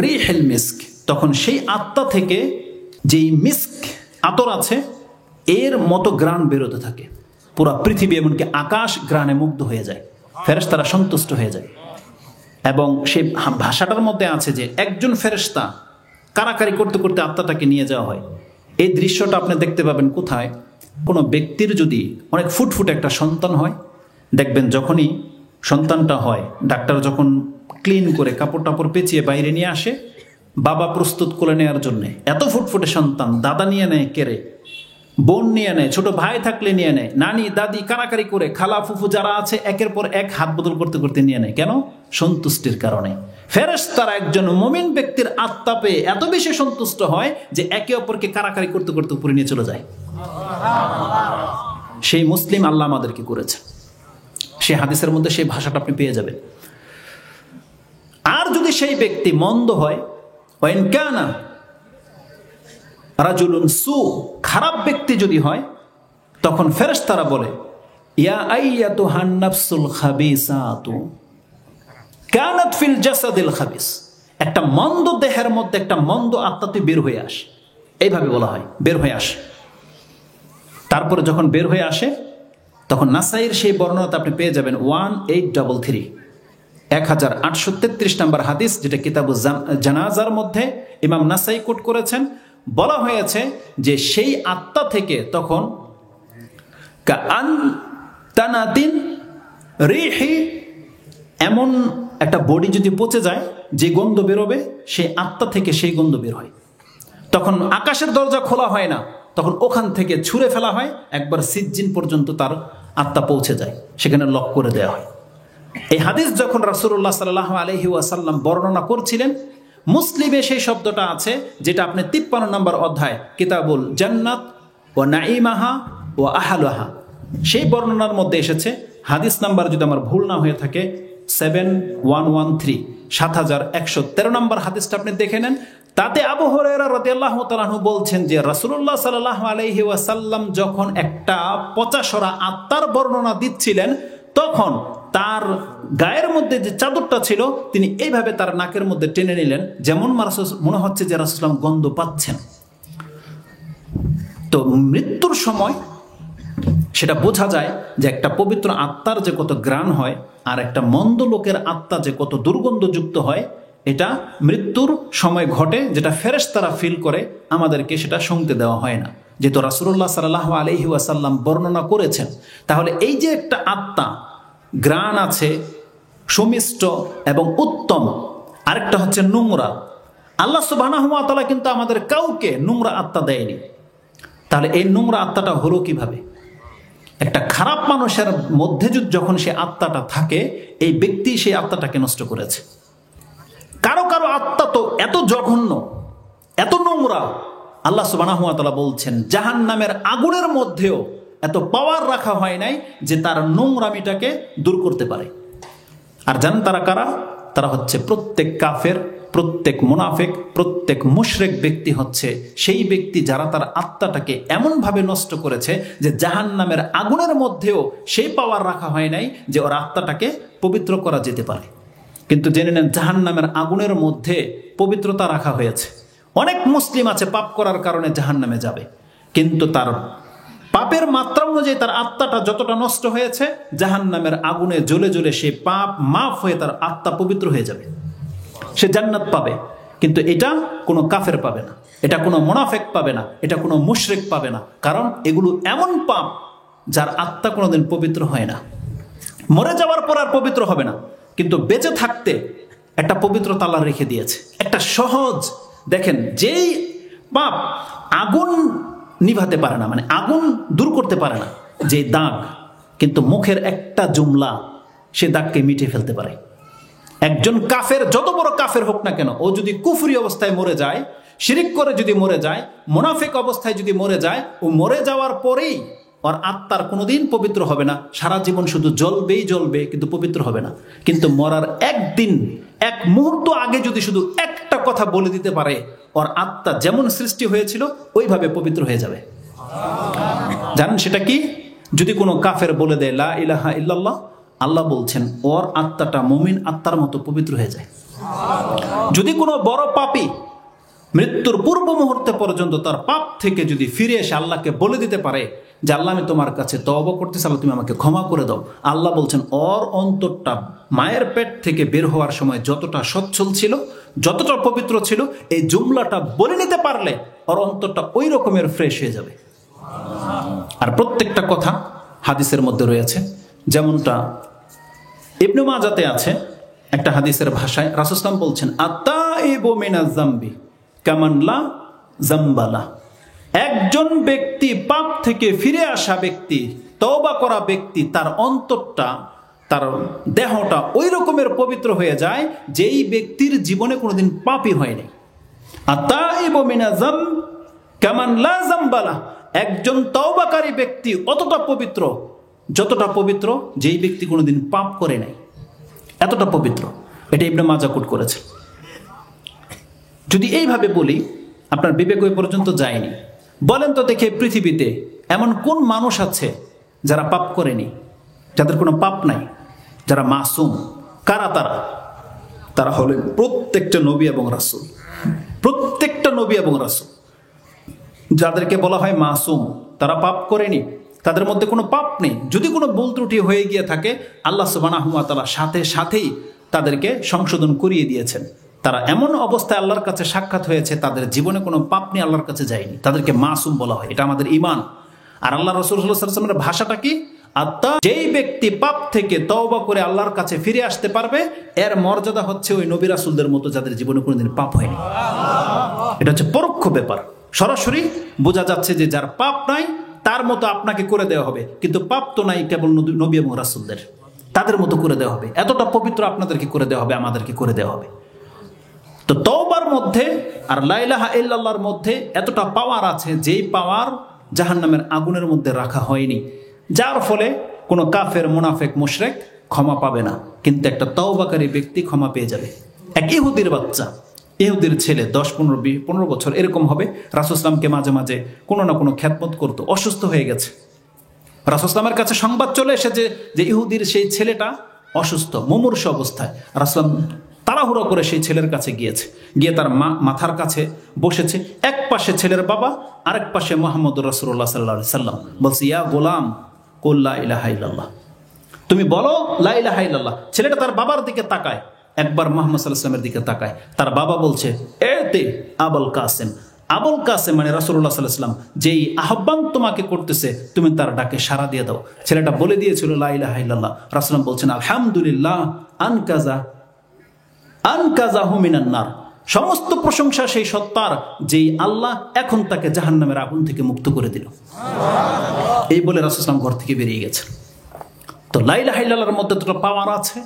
রিহিল মিস্ক, তখন সেই আত্মা থেকে যেই মিস্ক আতর আছে এর মতো ঘ্রাণ বেরোতে থাকে, পুরো পৃথিবী এমনকি আকাশ ঘ্রাণে মুগ্ধ হয়ে যায়, ফেরেশতারা সন্তুষ্ট হয়ে যায়। এবং সেই ভাষাটার মধ্যে আছে যে একজন ফেরেশতা কারাকারি করতে করতে আত্মাটাকে নিয়ে যাওয়া হয়। এই দৃশ্যটা আপনি দেখতে পাবেন কোথায়? কোনো ব্যক্তির যদি অনেক ফুটফুটে একটা সন্তান হয়, দেখবেন যখনই সন্তানটা হয়, ডাক্তার যখন ক্লিন করে কাপড় টাপড় পেঁচিয়ে বাইরে নিয়ে আসে, বাবা প্রস্তুত করে নেওয়ার জন্যে, এত ফুটফুটে সন্তান, দাদা নিয়ে নেয় কেড়ে, বোন নিয়ে নেয়, ছোট ভাই থাকলে নিয়ে নেয়, নানি দাদি কারাকারি করে, খালা ফুফু যারা আছে একের পর এক হাত বদল করতে করতে নিয়ে নেয়। কেন? সন্তুষ্টির কারণে। ফেরেশতারা একজন মুমিন ব্যক্তির আত্মা পেয়ে এত বেশি সন্তুষ্ট হয় যে একে অপরকে কারাকারি করতে করতে উপরে নিয়ে চলে যায়। সেই মুসলিম আল্লাহ আমাদেরকে করেছে, সেই হাদিসের মধ্যে সেই ভাষাটা আপনি পেয়ে যাবেন। আর যদি সেই ব্যক্তি মন্দ হয়, ওয়াইন কানা রাজুলুন সু, খারাপ ব্যক্তি যদি হয়, তখন ফেরেশতারা বলে ইয়া আইয়াতুহান নাফসুল খাবিসাতু কানাত ফিল জাসাদিল খাবিস, একটা মন্দ দেহের মধ্যে একটা মন্দ আত্মা তুই বের হয়ে আস, এইভাবে বলা হয়, বের হয়ে আস। তারপরে যখন বের হয়ে আসে, তখন নাসাইয়ের সেই বর্ণনাতে আপনি পেয়ে যাবেন 1833 1833 নম্বর হাদিস, যেটা কিতাবুজ জানাজার মধ্যে ইমাম নাসাই কোট করেছেন। বলা হয়েছে যে সেই আত্মা থেকে তখন কাআন তানাতিন রিহি, এমন একটা বডি যদি পচে যায়, যে গন্ধ বেরোবে, সেই আত্মা থেকে সেই গন্ধ বের হয়। তখন আকাশের দরজা খোলা হয় না, তখন ওখান থেকে ছুঁড়ে ফেলা হয়, একবার সিজ্জিন পর্যন্ত তার আত্মা পৌঁছে যায়, সেখানে লক করে দেওয়া হয়। এই হাদিস যখন রাসূলুল্লাহ সাল্লাল্লাহু আলাইহি ওয়াসাল্লাম বর্ণনা করছিলেন, মুসলিমে সেই শব্দটা আছে, যেটা আপনি 53 নম্বর অধ্যায় কিতাবুল জান্নাত ও নাঈমাহা ও আহলাহা, সেই বর্ণনার মধ্যে এসেছে। হাদিস নাম্বার যদি আমার ভুল না হয়ে থাকে 7113 7113 নম্বর হাদিসটা আপনি দেখে নেন। তাতে আবু হুরায়রা রাদিয়াল্লাহু তাআলা আনহু বলছেন যে রাসূলুল্লাহ সাল্লাল্লাহু আলাইহি ওয়াসাল্লাম যখন একটা পচাসরা আত্মার বর্ণনা দিচ্ছিলেন, তখন তার গায়ের মধ্যে যে চাদরটা ছিল তিনি এইভাবে তার নাকের মধ্যে টেনে নিলেন, যেমন মনে হচ্ছে যে রাসূলুল্লাহ গন্ধ পাচ্ছেন। তো মৃত্যুর সময় সেটা বোঝা যায় যে একটা পবিত্র আত্মার যে কত ঘ্রাণ হয় আর একটা মন্দ লোকের আত্মা যে কত দুর্গন্ধযুক্ত হয়, এটা মৃত্যুর সময় ঘটে, যেটা ফেরেশতারা ফিল করে, আমাদেরকে সেটা শুনতে দেওয়া হয় না, যেহেতু রাসূলুল্লাহ সাল্লাল্লাহু আলাইহি ওয়াসাল্লাম বর্ণনা করেছেন। তাহলে এই যে একটা আত্মা ঘ্রাণ আছে সুমিষ্ট এবং উত্তম, আরেকটা হচ্ছে নোংরা। আল্লাহ সুবহানাহু ওয়া তাআলা কিন্তু আমাদের কাউকে নোংরা আত্মা দেয়নি। তাহলে এই নোংরা আত্মাটা হলো কিভাবে? একটা খারাপ মানুষের মধ্যে যখন সে আত্মাটা থাকে, এই ব্যক্তি সেই আত্মাটাকে নষ্ট করেছে। কারো কারো আত্মা তো এত জঘন্য, এত নোংরা, আল্লাহ সুবহানাহু ওয়া তাআলা বলছেন জাহান্নামের আগুনের মধ্যেও এত পাওয়ার রাখা হয় নাই যে তার নোংরামিটাকে দূর করতে পারে। আর জানেন তারা কারা? তারা হচ্ছে প্রত্যেক কাফের, প্রত্যেক মুনাফিক, প্রত্যেক মুশরিক ব্যক্তি হচ্ছে সেই ব্যক্তি যারা তার আত্মাটাকে এমনভাবে নষ্ট করেছে যে জাহান্নামের আগুনের মধ্যেও সেই পাওয়ার রাখা হয় নাই যে ওর আত্মাটাকে পবিত্র করা যেতে পারে। কিন্তু জেনে নেন জাহান্নামের আগুনের মধ্যে পবিত্রতা রাখা হয়েছে। অনেক মুসলিম আছে পাপ করার কারণে জাহান্নামে যাবে, কিন্তু তার পাপের মাত্রা অনুযায়ী তার আত্মাটা যতটা নষ্ট হয়েছে, জাহান্নামের আগুনে জ্বলে জ্বলে সে পাপ মাফ হয়ে তার আত্মা পবিত্র হয়ে যাবে, সে জান্নাত পাবে। কিন্তু এটা কোনো কাফের পাবে না, এটা কোনো মুনাফিক পাবে না, এটা কোনো মুশরিক পাবে না, কারণ এগুলো এমন পাপ যার আত্মা কোনোদিন পবিত্র হয় না। মরে যাওয়ার পর আর পবিত্র হবে না, কিন্তু বেঁচে থাকতে একটা পবিত্রতা আল্লাহ রেখে দিয়েছে। একটা সহজ, দেখেন, যেই পাপ আগুন নিভাতে পারে না, মানে আগুন দূর করতে পারে না, যে দাগ, কিন্তু মুখের একটা জুমলা সে দাগকে মিটিয়ে ফেলতে পারে। একজন কাফের, যত বড় কাফের হোক না কেন, ও যদি কুফরি অবস্থায় মরে যায়, শিরিক করে যদি মরে যায়, মুনাফিক অবস্থায় যদি মরে যায়, ও মরে যাওয়ার পরেই ওর আত্মার কোনোদিন পবিত্র হবে না, সারা জীবন শুধু জ্বলবেই জ্বলবে, কিন্তু পবিত্র হবে না। কিন্তু মরার একদিন, এক মুহূর্ত আগে যদি শুধু একটা কথা বলে দিতে পারে, ওর আত্মা যেমন সৃষ্টি হয়েছিল ওইভাবে পবিত্র হয়ে যাবে। জানেন সেটা কি? যদি কোনো কাফের বলে দেয় লা ইলাহা ইল্লাল্লাহ, আল্লাহ বলছেন ওর আত্মাটা মুমিন আত্মার মতো পবিত্র হয়ে যায়। যদি কোনো বড় পাপী মৃত্যুর পূর্ব মুহূর্তে পর্যন্ত তার পাপ থেকে যদি ফিরে এসে আল্লাহকে বলে দিতে পারে যে আল্লাহ আমি তোমার কাছে তওবা করতেছি, আল্লাহ তুমি আমাকে ক্ষমা করে দাও, আল্লাহ বলছেন ওর অন্তরটা মায়ের পেট থেকে বের হওয়ার সময় যতটা সচ্ছল ছিল, যতটা পবিত্র ছিল, এই জুমলাটা বলে নিতে পারলে ওর অন্তরটা ওই রকমের ফ্রেশ হয়ে যাবে। আর প্রত্যেকটা কথা হাদিসের মধ্যে রয়েছে, যেমনটা ইবনে মাজাতে আছে একটা হাদিসের ভাষায় রাসূল সাল্লাল্লাহু আলাইহি ওয়াসাল্লাম বলছেন আত-তাইবু মিনাজ যামবি কামান লা যামবালা। একজন ব্যক্তি, পাপ থেকে ফিরে আসা ব্যক্তি, তওবা করা ব্যক্তি, তার অন্তরটা, তার দেহটা ওই রকমের পবিত্র হয়ে যায় যেই ব্যক্তির জীবনে কোনোদিন পাপই হয়নি। আত-তাইবু মিনাজ যামব কামান লা যামবালা। একজন তওবাকারী ব্যক্তি অতটা পবিত্র, যতটা পবিত্র যেই ব্যক্তি কোনোদিন পাপ করে নাই, এতটা পবিত্র। এটা ইবনে মাজাহ কোট করেছে। যদি এইভাবে বলি, আপনার বিবেক ওই পর্যন্ত যায়নি। বলেন তো দেখে, পৃথিবীতে এমন কোন মানুষ আছে যারা পাপ করেনি, যাদের কোনো পাপ নাই, যারা মাসুম? কারা তারা? তারা হলেন প্রত্যেকটা নবী এবং রাসূল। প্রত্যেকটা নবী এবং রাসূল যাদেরকে বলা হয় মাসুম, তারা পাপ করেনি, তাদের মধ্যে কোনো পাপ নেই। যদি কোনো ভুল ত্রুটি হয়ে গিয়ে থাকে, আল্লাহ সুবহানাহু ওয়া তাআলা সাথে সাথেই তাদেরকে সংশোধন করিয়ে দিয়েছেন। তারা এমন অবস্থায় আল্লাহর কাছে সাক্ষাৎ হয়েছে, তাদের জীবনে কোনো পাপ নিয়ে আল্লাহর কাছে যায়নি, তাদেরকে মাসুম বলা হয়। এটা আমাদের ঈমান। আর আল্লাহ রাসূল সাল্লাল্লাহু আলাইহি ওয়াসাল্লামের ভাষাটা কি? যেই ব্যক্তি পাপ থেকে তওবা করে আল্লাহর কাছে ফিরে আসতে পারবে, এর মর্যাদা হচ্ছে ওই নবী রাসূলদের মতো যাদের জীবনে কোনোদিন পাপ হয়নি। এটা হচ্ছে পরোক্ষ ব্যাপার। সরাসরি বোঝা যাচ্ছে যে যার পাপ নাই তার মতো আপনাকে করে দেওয়া হবে, কিন্তু পাপ তো নাই কেবল নবী এবং রাসূলদের, তাদের মতো করে দেওয়া হবে। এতটা পবিত্র আপনাদেরকে করে দেওয়া হবে, আমাদেরকে করে দেওয়া হবে। তো তওবার মধ্যে আর লা ইলাহা ইল্লাল্লাহর মধ্যে এতটা পাওয়ার আছে, যেই পাওয়ার জাহান্নামের আগুনের মধ্যে রাখা হয়নি, যার ফলে কোনো কাফের, মুনাফিক, মুশরিক ক্ষমা পাবে না, কিন্তু একটা তওবাকারী ব্যক্তি ক্ষমা পেয়ে যাবে। এক ইহুদির বাচ্চা, ইহুদির ছেলে 10-15 বছর এরকম হবে, রাসূল সাল্লাল্লাহু মাঝে মাঝে কোনো না কোনো খেদমত করতো, অসুস্থ হয়ে গেছে। রাসূল সাল্লাল্লাহু কাছে সংবাদ চলে এসেছে যে ইহুদির সেই ছেলেটা অসুস্থ, মুমূর্ষ অবস্থায়। রাসূল তাড়াহুড়ো করে সেই ছেলের কাছে গিয়েছে, গিয়ে তার মাথার কাছে বসেছে। এক পাশে ছেলের বাবা, আরেক পাশে মুহাম্মদুর রাসূলুল্লাহ সাল্লাল্লাহু আলাইহি সাল্লাম। বলছে, ইয়া গোলাম, কুল লা ইলাহা ইল্লাল্লাহ, তুমি বলো লা ইলাহা ইল্লাল্লাহ। ছেলেটা তার বাবার দিকে তাকায়, একবার মুহাম্মদ সাল্লাল্লাহু আলাইহি ওয়াসাল্লামের দিকে তাকায়, তার বাবা বলছে এতে আবুল কাসেম, আবুল কাসেম মানে রাসূলুল্লাহ সাল্লাল্লাহু আলাইহি ওয়াসাল্লাম, যেই আহ্বান তোমাকে করতেছে তুমি তার ডাকে সাড়া দিয়ে দাও। ছেলেটা বলে দিয়েছিল লা ইলাহা ইল্লাল্লাহ। রাসূলুল্লাহ বলছেন আলহামদুলিল্লাহ আনকাজাহু মিনান নার, সমস্ত প্রশংসা সেই সত্তার যেই আল্লাহ এখন তাকে জাহান্নামের আগুন থেকে মুক্ত করে দিল। এই বলে রাসূলুল্লাহ সাল্লাল্লাহু আলাইহি ওয়াসাল্লাম ঘর থেকে বেরিয়ে গেছেন। তো লা ইলাহা ইল্লাল্লাহর মধ্যে এতটা পাওয়ার আছে,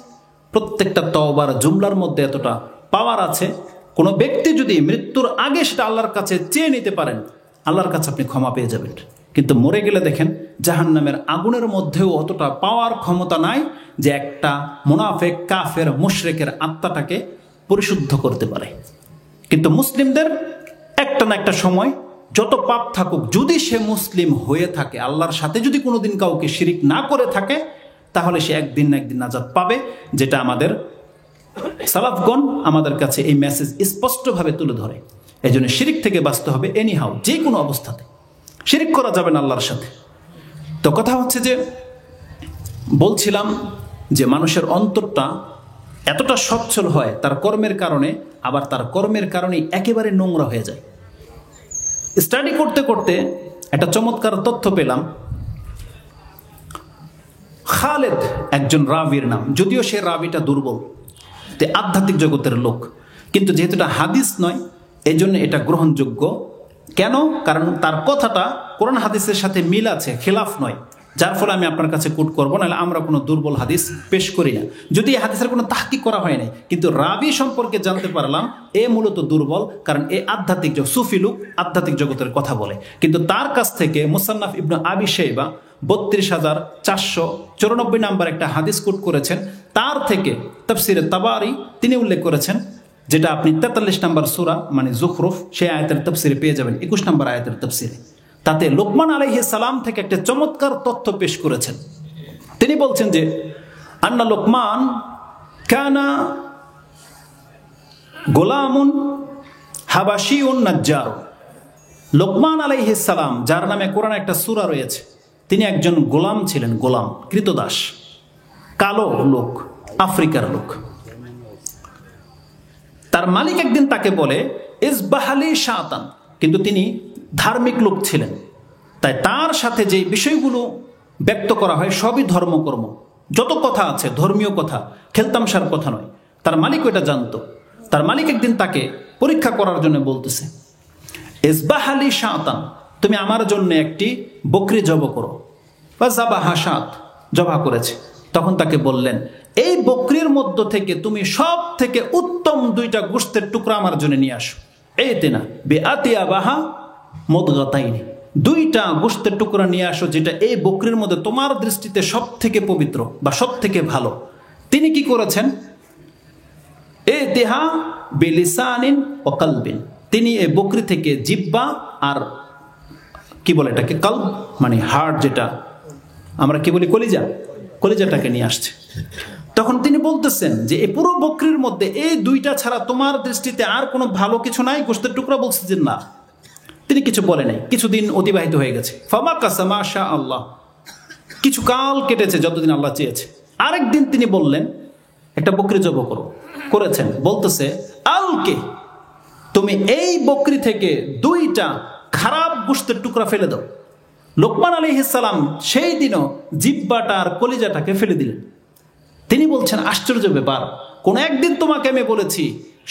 প্রত্যেকটা তওবার জুমলার মধ্যে এতটা পাওয়ার আছে। কোনো ব্যক্তি যদি মৃত্যুর আগে সেটা আল্লাহর কাছে চেয়ে নিতে পারেন, আল্লাহর কাছে আপনি ক্ষমা পেয়ে যাবেন। কিন্তু মরে গেলে দেখেন জাহান্নামের আগুনের মধ্যেও অতটা পাওয়ার ক্ষমতা নাই যে একটা মুনাফিক কাফের মুশরিকের আত্মাটাকে পরিশুদ্ধ করতে পারে। কিন্তু মুসলিমদের একটা না একটা সময় যত পাপ থাকুক, যদি সে মুসলিম হয়ে থাকে, আল্লাহর সাথে যদি কোনোদিন কাউকে শিরিক না করে থাকে, তাহলে সে একদিন না একদিন নাজাত পাবে। যেটা আমাদের সালাফগণ আমাদের কাছে এই মেসেজ স্পষ্টভাবে তুলে ধরে। এই জন্য শিরিক থেকে বাঁচতে হবে এনিহাউ, যে কোনো অবস্থাতে শিরিক করা যাবে না আল্লাহর সাথে। তো কথা হচ্ছে যে বলছিলাম যে মানুষের অন্তরটা এতটা সচ্ছল হয় তার কর্মের কারণে, আবার তার কর্মের কারণে একেবারে নোংরা হয়ে যায়। স্টাডি করতে করতে একটা চমৎকার তথ্য পেলাম। খালেদ একজন রাবির নাম, যদিও সে রাবিটা দুর্বল, তে আধ্যাত্মিক জগতের লোক, কিন্তু যেহেতু এটা হাদিস নয় এই জন্য এটা গ্রহণযোগ্য। কেন? কারণ তার কথাটা কোরআন হাদিসের সাথে মিল আছে, খেলাফ নয়, যার ফলে আমি আপনার কাছে কোট করবো, নাহলে আমরা কোনো দুর্বল হাদিস পেশ করি না। যদি এই হাদিসের কোনো তাহকিক করা হয় নাই, কিন্তু রাবি সম্পর্কে জানতে পারলাম এ মূলত দুর্বল, কারণ এ আধ্যাত্মিক সুফি লোক, আধ্যাত্মিক জগতের কথা বলে। কিন্তু তার কাছ থেকে মুসান্নাফ ইবনে আবি শাইবা 32,494 নাম্বার একটা হাদিস কোট করেছেন। তার থেকে তাফসিরে তাবারি তিনি উল্লেখ করেছেন, যেটা আপনি 43 নম্বর সূরা মানে যুখরুফ সেই আয়াতের তাফসিরে পেয়ে যাবেন, 21 নম্বর আয়াতের তাফসিরে। তাতে লোকমান আলাইহিস সালাম থেকে একটা চমৎকার তথ্য পেশ করেছেন। তিনি বলছেন যে আন্না লোকমান কানা গোলামুন হাবাশিউন নাজ্জার। লোকমান আলাইহিস সালাম, যার নামে কোরআনে একটা সূরা রয়েছে, তিনি একজন গোলাম ছিলেন, গোলাম কৃতদাস, কালো লোক, আফ্রিকার লোক। তার মালিক একদিন তাকে বলে ইসবাহালি শাতান, কিন্তু তিনি ধার্মিক লোক ছিলেন, তাই তার সাথে যে বিষয়গুলো ব্যক্ত করা হয় সবই ধর্মকর্ম, যত কথা আছে ধর্মীয় কথা, খেলতামশার কথা নয়। তার মালিক ওইটা জানতো। তার মালিক একদিন তাকে পরীক্ষা করার জন্য বলতেছে ইসবাহালি শাতান, তুমি আমার জন্য একটি বকরি জব করো। বা জাবাহা শাত, জবা করেছে। তখন তাকে বললেন এই বকরির মধ্য থেকে তুমি সব থেকে উত্তম 2টা গোশতের টুকরা আমার জন্য নিয়ে আসো। এতে না বেআতিয়া বাহা মুদগাতাইনি, 2টা গোশতের টুকরা নিয়ে আসো যেটা এই বকরির মধ্যে তোমার দৃষ্টিতে সব থেকে পবিত্র বা সব থেকে ভালো। তিনি কি করেছেন? এতিহা বিলিসানিন ওয়া কলবিন, তিনি এই বকরি থেকে জিহ্বা আর কি বলে এটাকে কলব মানে হার্ট, যেটা আমরা কি বলি কলিজা, কলিজাটাকে নিয়ে আসছে। তখন তিনি বলতেছেন যে এই পুরো বকরির মধ্যে এই 2টা ছাড়া তোমার দৃষ্টিতে আর কোনো ভালো কিছু নাই গোশতের টুকরা? বলছে যে না। তিনি কিছু বলে নাই। কিছুদিন অতিবাহিত হয়ে গেছে। ফামা কাসামা শা আল্লাহ, কিছু কাল কেটেছে যতদিন আল্লাহ চেয়েছে। আরেকদিন তিনি বললেন একটা বকরি জব করো, করেছেন। বলতেছে আলকে, তুমি এই বকরি থেকে 2টা খারাপ গোশতের টুকরা ফেলে দাও। লোকমান আলাইহিস সালাম সেই দিনও জিহ্বাটা আর কলিজাটাকে ফেলে দিলেন। তিনি বলছেন আশ্চর্য ব্যাপার, কোন একদিন তোমাকে আমি বলেছি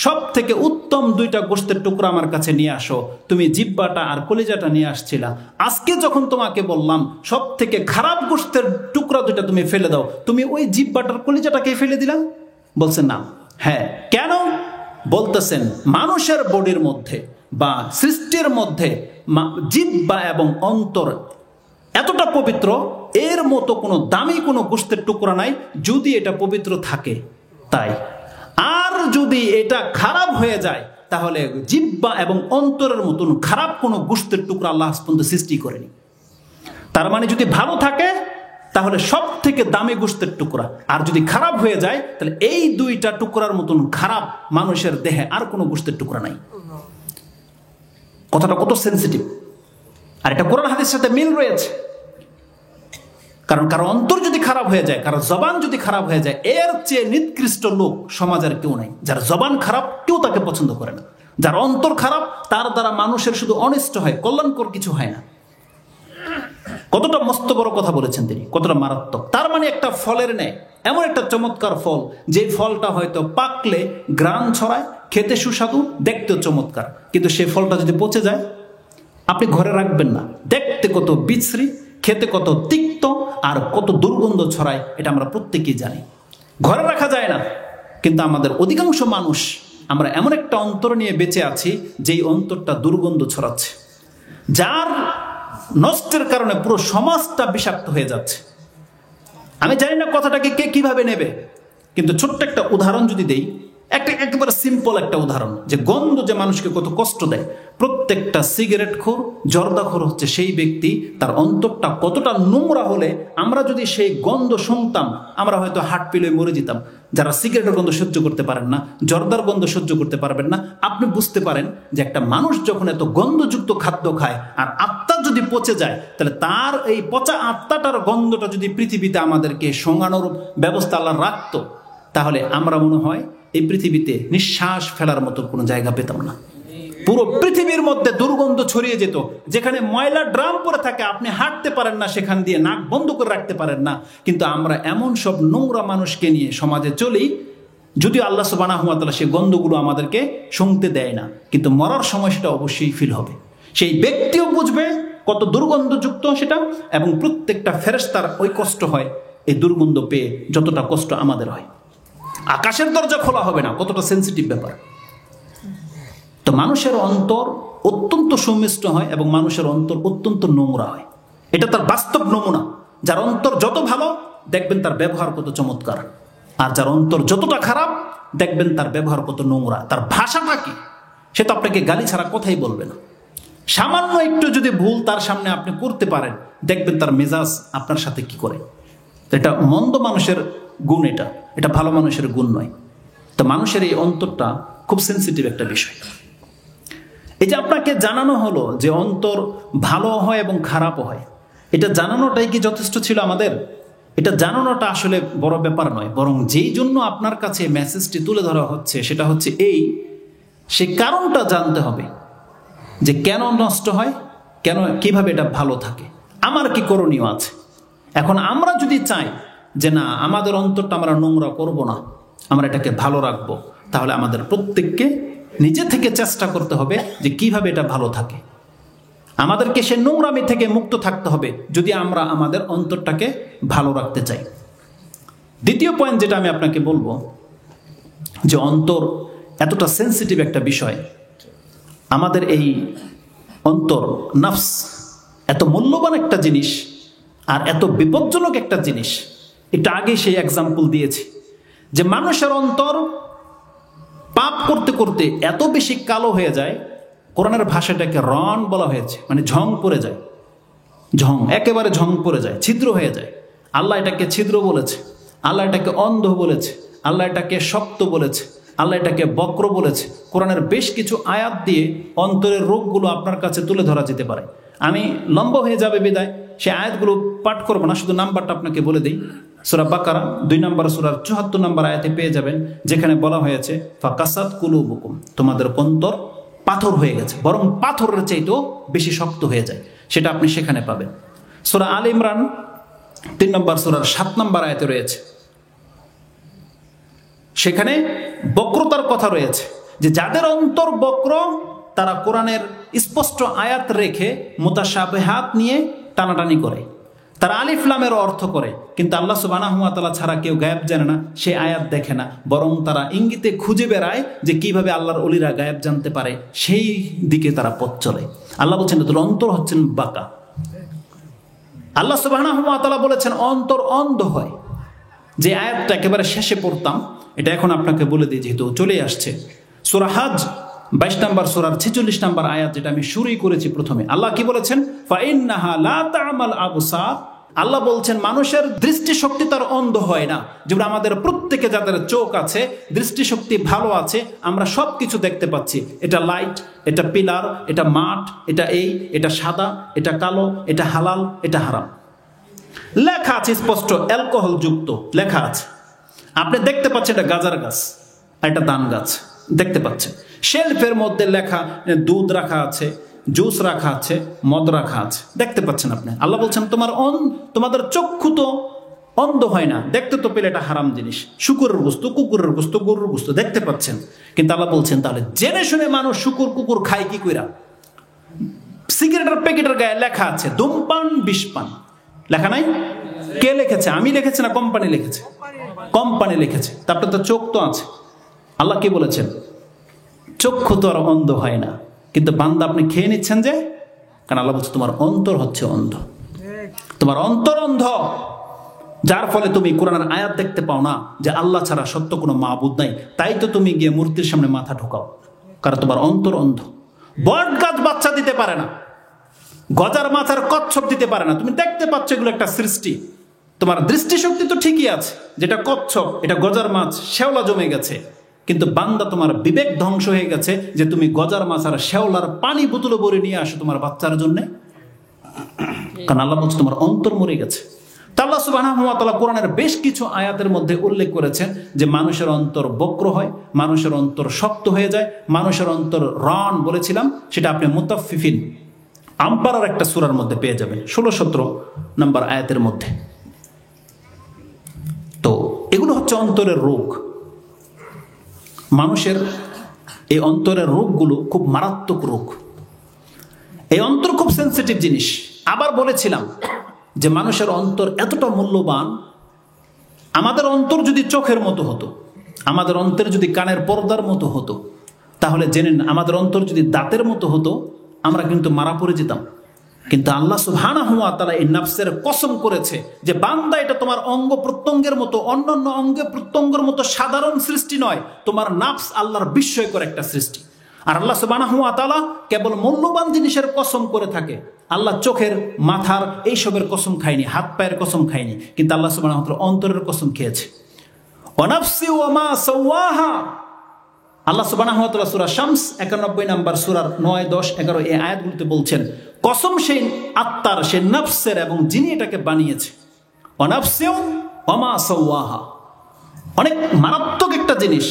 সব থেকে উত্তম 2টা গোশতের টুকরা আমার কাছে নিয়ে আসো, তুমি জিহ্বাটা আর কলিজাটা নিয়ে আসছিলা। আজকে যখন তোমাকে বললাম সব থেকে খারাপ গোশতের টুকরা 2টা তুমি ফেলে দাও, তুমি ওই জিহ্বাটার কলিজাটাকে ফেলে দিলা? বলছেন না। হ্যাঁ, কেন? বলতেছেন মানুষের বডির মধ্যে বা সৃষ্টির মধ্যে জিহ্বা এবং অন্তর এতটা পবিত্র, এর মতো কোনো দামি কোনো গোশতের টুকরা নাই যদি এটা পবিত্র থাকে তাই। আর যদি এটা খারাপ হয়ে যায় তাহলে জিহ্বা এবং অন্তরের মতন খারাপ কোনো গোশতের টুকরা আল্লাহ পর্যন্ত সৃষ্টি করেনি। তার মানে যদি ভালো থাকে তাহলে সব থেকে দামি গোশতের টুকরা, আর যদি খারাপ হয়ে যায় তাহলে এই 2টা টুকরার মতন খারাপ মানুষের দেহে আর কোনো গোশতের টুকরা নাই। কথাটা কত সেন্সিটিভ, আর এটা কোরআন হাদিসের সাথে মিল রয়েছে। কারণ কারো অন্তর যদি খারাপ হয়ে যায়, কারো জবান যদি খারাপ হয়ে যায়, এর চেয়ে নিকৃষ্ট লোক সমাজের কেউ নাই। যার জবান খারাপ কেউ তাকে পছন্দ করে না। যার অন্তর খারাপ তার দ্বারা মানুষের শুধু অনিষ্ট হয়, কল্যাণকর কিছু হয় না। কতটা মস্ত বড় কথা বলেছেন তিনি, কতটা মারাত্মক। তার মানে একটা ফলের ন্যায়, এমন একটা চমৎকার ফল যে ফলটা হয়তো পাকলে গ্রান ছড়ায়, খেতে সুস্বাদু, দেখতেও চমৎকার, কিন্তু সেই ফলটা যদি পচে যায় আপনি ঘরে রাখবেন না। দেখতে কত বিশ্রী, খেতে কত তিক্ত, আর কত দুর্গন্ধ ছড়ায়, এটা আমরা প্রত্যেকেই জানি। ঘরে রাখা যায় না, কিন্তু আমাদের অধিকাংশ মানুষ আমরা এমন একটা অন্তর নিয়ে বেঁচে আছি যেই অন্তরটা দুর্গন্ধ ছড়াচ্ছে, যার নষ্টের কারণে পুরো সমাজটা বিষাক্ত হয়ে যাচ্ছে। আমি জানি না কথাটাকে কে কিভাবে নেবে, কিন্তু ছোট্ট একটা উদাহরণ যদি দেই, একেবারে সিম্পল একটা উদাহরণ, যে গন্ধ যে মানুষকে কত কষ্ট দেয়। প্রত্যেকটা সিগারেট খোর, জর্দাখোর হচ্ছে সেই ব্যক্তি, তার অন্তরটা কতটা নোংরা হলে আমরা যদি সেই গন্ধ শুনতাম আমরা হয়তো হার্ট ফেল মরে যেতাম। যারা সিগারেটের গন্ধ সহ্য করতে পারেন না, জর্দার গন্ধ সহ্য করতে পারবেন না, আপনি বুঝতে পারেন যে একটা মানুষ যখন এত গন্ধযুক্ত খাদ্য খায় আর আত্মা যদি পচে যায়, তাহলে তার এই পচা আত্মাটার গন্ধটা যদি পৃথিবীতে আমাদেরকে শোঙানোর ব্যবস্থা আল্লাহ রাখতো, তাহলে আমরা মনে হয় এই পৃথিবীতে নিঃশ্বাস ফেলার মতো কোনো জায়গা পেতাম না। পুরো পৃথিবীর মধ্যে দুর্গন্ধ ছড়িয়ে যেত। যেখানে ময়লা ড্রাম পরে থাকে, আপনি হাঁটতে পারেন না, সেখান দিয়ে নাক বন্ধ করে রাখতে পারেন না। কিন্তু আমরা এমন সব নোংরা মানুষকে নিয়ে সমাজে চলি, যদিও আল্লাহ সুবহানাহু ওয়া তাআলা সেই গন্ধগুলো আমাদেরকে শুনতে দেয় না, কিন্তু মরার সময় সেটা অবশ্যই ফিল হবে। সেই ব্যক্তিও বুঝবে কত দুর্গন্ধযুক্ত সেটা, এবং প্রত্যেকটা ফেরেশতার ওই কষ্ট হয় এই দুর্গন্ধ পেয়ে যতটা কষ্ট আমাদের হয়। আকাশের দরজা খোলা হবে না, কতটা সেন্সিটিভ ব্যাপার। তো মানুষের অন্তর অত্যন্ত সুমিষ্ট হয় এবং মানুষের অন্তর অত্যন্ত নোংরা হয়। এটা তার বাস্তব নমুনা। যার অন্তর যত ভালো দেখবেন তার ব্যবহার কত চমৎকার, আর যার অন্তর যতটা খারাপ দেখবেন তার ব্যবহার কত নোংরা। তার ভাষাটা কি, সে তো আপনাকে গালি ছাড়া কথাই বলবে না। সামান্য একটু যদি ভুল তার সামনে আপনি করতে পারেন, দেখবেন তার মেজাজ আপনার সাথে কি করে। এটা মন্দ মানুষের গুণ, এটা ভালো মানুষের গুণ নয়। তো মানুষের এই অন্তরটা খুব সেন্সিটিভ একটা বিষয়। এই যে আপনাকে জানানো হলো যে অন্তর ভালো হয় এবং খারাপও হয়, এটা জানানোটাই কি যথেষ্ট ছিল আমাদের? এটা জানানোটা আসলে বড় ব্যাপার নয়, বরং যেই জন্য আপনার কাছে মেসেজটি তুলে ধরা হচ্ছে সেটা হচ্ছে সে কারণটা জানতে হবে, যে কেন নষ্ট হয়, কেন, কিভাবে এটা ভালো থাকে, আমার কি করণীয় আছে। এখন আমরা যদি চাই যে না, আমাদের অন্তরটা আমরা নোংরা করব না, আমরা এটাকে ভালো রাখবো, তাহলে আমাদের প্রত্যেককে নিজে থেকে চেষ্টা করতে হবে যে কিভাবে এটা ভালো থাকে। আমাদেরকে সে নোংরামি থেকে মুক্ত থাকতে হবে যদি আমরা আমাদের অন্তরটাকে ভালো রাখতে চাই। দ্বিতীয় পয়েন্ট যেটা আমি আপনাকে বলবো, যে অন্তর এতটা সেন্সিটিভ একটা বিষয়, আমাদের এই অন্তর, নফস এত মূল্যবান একটা জিনিস আর এত বিপজ্জনক একটা জিনিস। এটা আগে সেই এক্সাম্পল দিয়েছি যে মানুষের অন্তর পাপ করতে করতে এত বেশি কালো হয়ে যায়, কোরআনের ভাষাটাকে রন বলা হয়েছে, মানে ঝং পড়ে যায়, ঝং, একেবারে ঝং পড়ে যায়, ছিদ্র হয়ে যায়। আল্লাহ এটাকে ছিদ্র বলেছে, আল্লাহ এটাকে অন্ধ বলেছে, আল্লাহ এটাকে শক্ত বলেছে, আল্লাহ এটাকে বক্র বলেছে। কোরআনের বেশ কিছু আয়াত দিয়ে অন্তরের রোগগুলো আপনার কাছে তুলে ধরা যেতে পারে। আমি লম্বা হয়ে যাবে বিদায় সে আয়াতগুলো পাঠ করবো না, শুধু নাম্বারটা আপনাকে বলে দিই। সূরা বাকারা 2 নম্বর সূরার 74 নম্বর আয়াতে পেয়ে যাবেন, যেখানে বলা হয়েছে ফাকাসাত কুলুবুকুম, তোমাদের অন্তর পাথর হয়ে গেছে, বরং পাথরের চাইতেও বেশি শক্ত হয়ে যায়, সেটা আপনি সেখানে পাবেন। সূরা আল ইমরান 3 নম্বর সূরার 7 নম্বর আয়াতে রয়েছে, সেখানে বক্রতার কথা রয়েছে, যে যাদের অন্তর বক্র তারা কোরআনের স্পষ্ট আয়াত রেখে মুতাশাবিহাত নিয়ে টানাটানি করে, তারা আলিফ লামের অর্থ করে, কিন্তু আল্লাহ সুবহানাহু ওয়া তাআলা ছাড়া কেউ গায়েব জানে না, সে আয়াত দেখে না, বরং তারা ইঙ্গিতে খুঁজে বেড়ায় যে কিভাবে আল্লাহর ওলিরা গায়েব জানতে পারে, সেই দিকে তারা পথ চলে। আল্লাহ বলছেন তোর অন্তর হচ্ছেন বাঁকা। আল্লাহ সুবহানাহু ওয়া তাআলা বলেছেন অন্তর অন্ধ হয়। যে আয়াতটা একেবারে শেষে পড়তাম, এটা এখন আপনাকে বলে দিই যেহেতু চলে আসছে। সূরা হজ 22 নম্বর সূরার 46 নম্বর আয়াত, যেটা আমি শুরুই করেছি প্রথমে। আল্লাহ কি বলেছেন? ফাইন্নাহা লা তা'মাল আবসার। আল্লাহ বলছেন মানুষের দৃষ্টিশক্তি তার অন্ধ হয় না। যেমন আমাদের প্রত্যেকে যাদের চোখ আছে, দৃষ্টিশক্তি ভালো আছে, আমরা সব কিছু দেখতে পাচ্ছি। এটা লাইট, এটা পিলার, এটা মাঠ, এটা এটা সাদা, এটা কালো, এটা হালাল, এটা হারাম। লেখা আছে স্পষ্ট, অ্যালকোহল যুক্ত লেখা আছে। আপনি দেখতে পাচ্ছেন এটা গাজার গাছ, এটা ধান গাছ দেখতে পাচ্ছেন। শেলফের মধ্যে লেখা দুধ রাখা আছে, জুস রাখা আছে, মদ রাখা আছে, দেখতে পাচ্ছেন আপনি। আল্লাহ বলছেন তোমাদের চক্ষু তো অন্ধ হয় না, দেখতে তো পেলে এটা হারাম জিনিস, শুকুরের গোস্ত, কুকুরের গোস্ত, গরুর গোস্ত দেখতে পাচ্ছেন। কিন্তু আল্লাহ বলছেন তাহলে জেনে শুনে মানুষ শুকুর কুকুর খায় কি কইরা? সিগারেটের প্যাকেটের গায়ে লেখা আছে ধূমপান বিষপান, লেখা নাই? কে লিখেছে? আমি লিখেছি না কোম্পানি লিখেছে? কোম্পানি লিখেছে। তারপরে তো চোখ তো আছে। আল্লাহ কি বলেছেন? চক্ষু তো আর অন্ধ হয় না, কিন্তু বান্দা আপনি খেয়ে নিচ্ছেন যে, কারণ আল্লাহ বলছে তোমার অন্তর হচ্ছে অন্ধ, তোমার অন্তর অন্ধ, যার ফলে তুমি কোরআনের আয়াত দেখতে পাও না যে আল্লাহ ছাড়া সত্য কোনো মাবুদ নাই। তাই তো তুমি গিয়ে মূর্তির সামনে মাথা ঢোকাও, কারণ তোমার অন্তর অন্ধ। বট গাছ বাচ্চা দিতে পারে না, গজার মাথার কচ্ছপ দিতে পারে না। তুমি দেখতে পাচ্ছ এগুলো একটা সৃষ্টি, তোমার দৃষ্টিশক্তি তো ঠিকই আছে, যেটা কচ্ছপ, এটা গজার মাছ, শেওলা জমে গেছে। কিন্তু বান্দা তোমার বিবেক ধ্বংস হয়ে গেছে যে তুমি গজার মাছ আর শেওলার পানি বোতলে ভরে নিয়ে আসো তোমার বাচ্চার জন্য, কারণ আল্লাহ বলছে তোমার অন্তর মরে গেছে। তা আল্লাহ সুবহানাহু ওয়া তাআলা কোরআনের বেশ কিছু আয়াতের মধ্যে উল্লেখ করেছেন যে মানুষের অন্তর বক্র হয়, মানুষের অন্তর শক্ত হয়ে যায়, মানুষের অন্তর রন বলেছিলাম, সেটা আপনি মুতাফফিফিন আম্পারার একটা সূরার মধ্যে পেয়ে যাবেন, 16-17 নম্বর আয়াতের মধ্যে। তো এগুলো হচ্ছে অন্তরের রোগ। মানুষের এই অন্তরের রোগগুলো খুব মারাত্মক রোগ। এই অন্তর খুব সেন্সিটিভ জিনিস। আবার বলেছিলাম যে মানুষের অন্তর এতটা মূল্যবান, আমাদের অন্তর যদি চোখের মতো হতো, আমাদের অন্তর যদি কানের পর্দার মতো হতো, তাহলে জেনে নিন আমাদের অন্তর যদি দাঁতের মতো হতো, আমরা কিন্তু মারা পড়ে যেতাম। কিন্তু আল্লাহ সুবহানাহু ওয়া তাআলা এই নাফসের কসম করেছে যে বান্দা এটা তোমার অঙ্গ প্রত্যঙ্গের মতো, অন্যান্য অঙ্গে প্রত্যঙ্গের মতো সাধারণ সৃষ্টি নয়, তোমার নাফস আল্লাহর বিস্ময়কর একটা সৃষ্টি। আর আল্লাহ সুবহানাহু ওয়া তাআলা কেবল মূল্যবান জিনিসের কসম করে থাকে। আল্লাহ চোখের, মাথার এইসবের কসম খায়নি, হাত পায়ের কসম খায়নি, কিন্তু আল্লাহ সুবহানাহু ওয়া তাআলা অন্তরের কসম খেয়েছে। ওয়া নাফসি ওয়া মা সাওয়াহা, আল্লাহ সুবহানাহু ওয়া তাআলা সূরা শামস 91 নম্বর সূরার 9, 10, 11 এই আয়াতগুলোতে বলছেন কসম সেই আত্মার, সেই নফসের এবং যিনি এটাকে বানিয়েছে। ওয়া নাফসি ওয়া মা সাওয়াহা, অনেক মারাত্মক একটা জিনিস।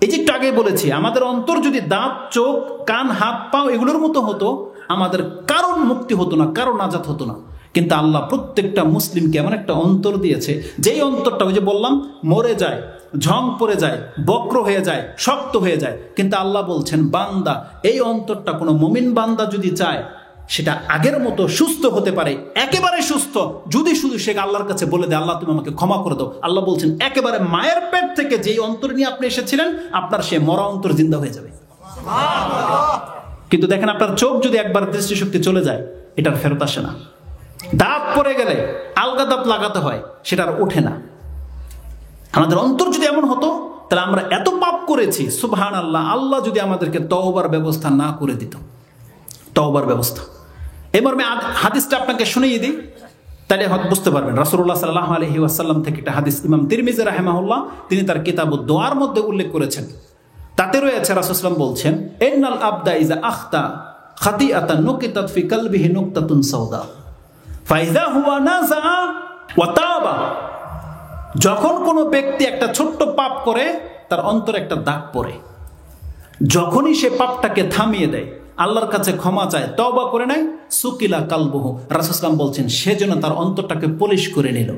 এই যে একটু আগে বলেছি, আমাদের অন্তর যদি দাঁত, চোখ, কান, হাত, পাও এগুলোর মতো হতো, আমাদের কারণ মুক্তি হতো না, কারণ নাজাত হতো না। কিন্তু আল্লাহ প্রত্যেকটা মুসলিমকে এমন একটা অন্তর দিয়েছে, যেই অন্তরটা ওই যে বললাম মরে যায়, ঝং পড়ে যায়, বক্র হয়ে যায়, শক্ত হয়ে যায়। কিন্তু আল্লাহ বলছেন বান্দা, এই অন্তরটা কোনো মুমিন বান্দা যদি চায়, সেটা আগের মতো সুস্থ হতে পারে, একেবারে সুস্থ, যদি শুধু সে আল্লাহর কাছে বলে দেয় আল্লাহ তুমি আমাকে ক্ষমা করে দাও। আল্লাহ বলছেন একেবারে মায়ের পেট থেকে যেই অন্তর নিয়ে আপনি এসেছিলেন, আপনার সে মরা অন্তর জিন্দা হয়ে যাবে। কিন্তু দেখেন, আপনার চোখ যদি একবার দৃষ্টিশক্তি চলে যায়, এটার ফেরত আসে না। দাঁত পড়ে গেলে আলগা দাঁত লাগাতে হয়, সেটা আর ওঠে না। আমাদের অন্তর যদি এমন হতো, তাহলে আমরা এত পাপ করেছি, সুবহানাল্লাহ, আল্লাহ যদি আমাদেরকে তওবার ব্যবস্থা না করে দিত, তওবার ব্যবস্থা। এই মর্মে হাদিসটা আপনাকে শুনিয়ে দিই, তাহলে হয়তো বুঝতে পারবেন। রাসূলুল্লাহ সাল্লাল্লাহু আলাইহি ওয়াসাল্লাম থেকে একটা হাদিস ইমাম তিরমিজি রাহিমাহুল্লাহ তিনি তার কিতাবুদ দোয়ার মধ্যে উল্লেখ করেছেন। তাতে রয়েছে রাসূল সাল্লাল্লাহু আলাইহি ওয়াসাল্লাম বলছেন, ইন্নাল আবদা ইযা আখতা খাতিআতান নুকিতাত ফি কলবিহি নুকতাতুন সাওদা ফাইযা হুয়া নাযা ওয়া তাবা। যখন কোনো ব্যক্তি একটা ছোট্ট পাপ করে, তার অন্তরে একটা দাগ পড়ে। যখনই সে পাপটাকে থামিয়ে দেয়, আল্লাহর কাছে ক্ষমা চায়, তওবা করে নেয়, সুকিলা কালবুহু, রাসূল সাল্লাল্লাহু আলাইহি ওয়াসাল্লাম বলছেন সেজন্য তার অন্তরটাকে পলিশ করে নিল।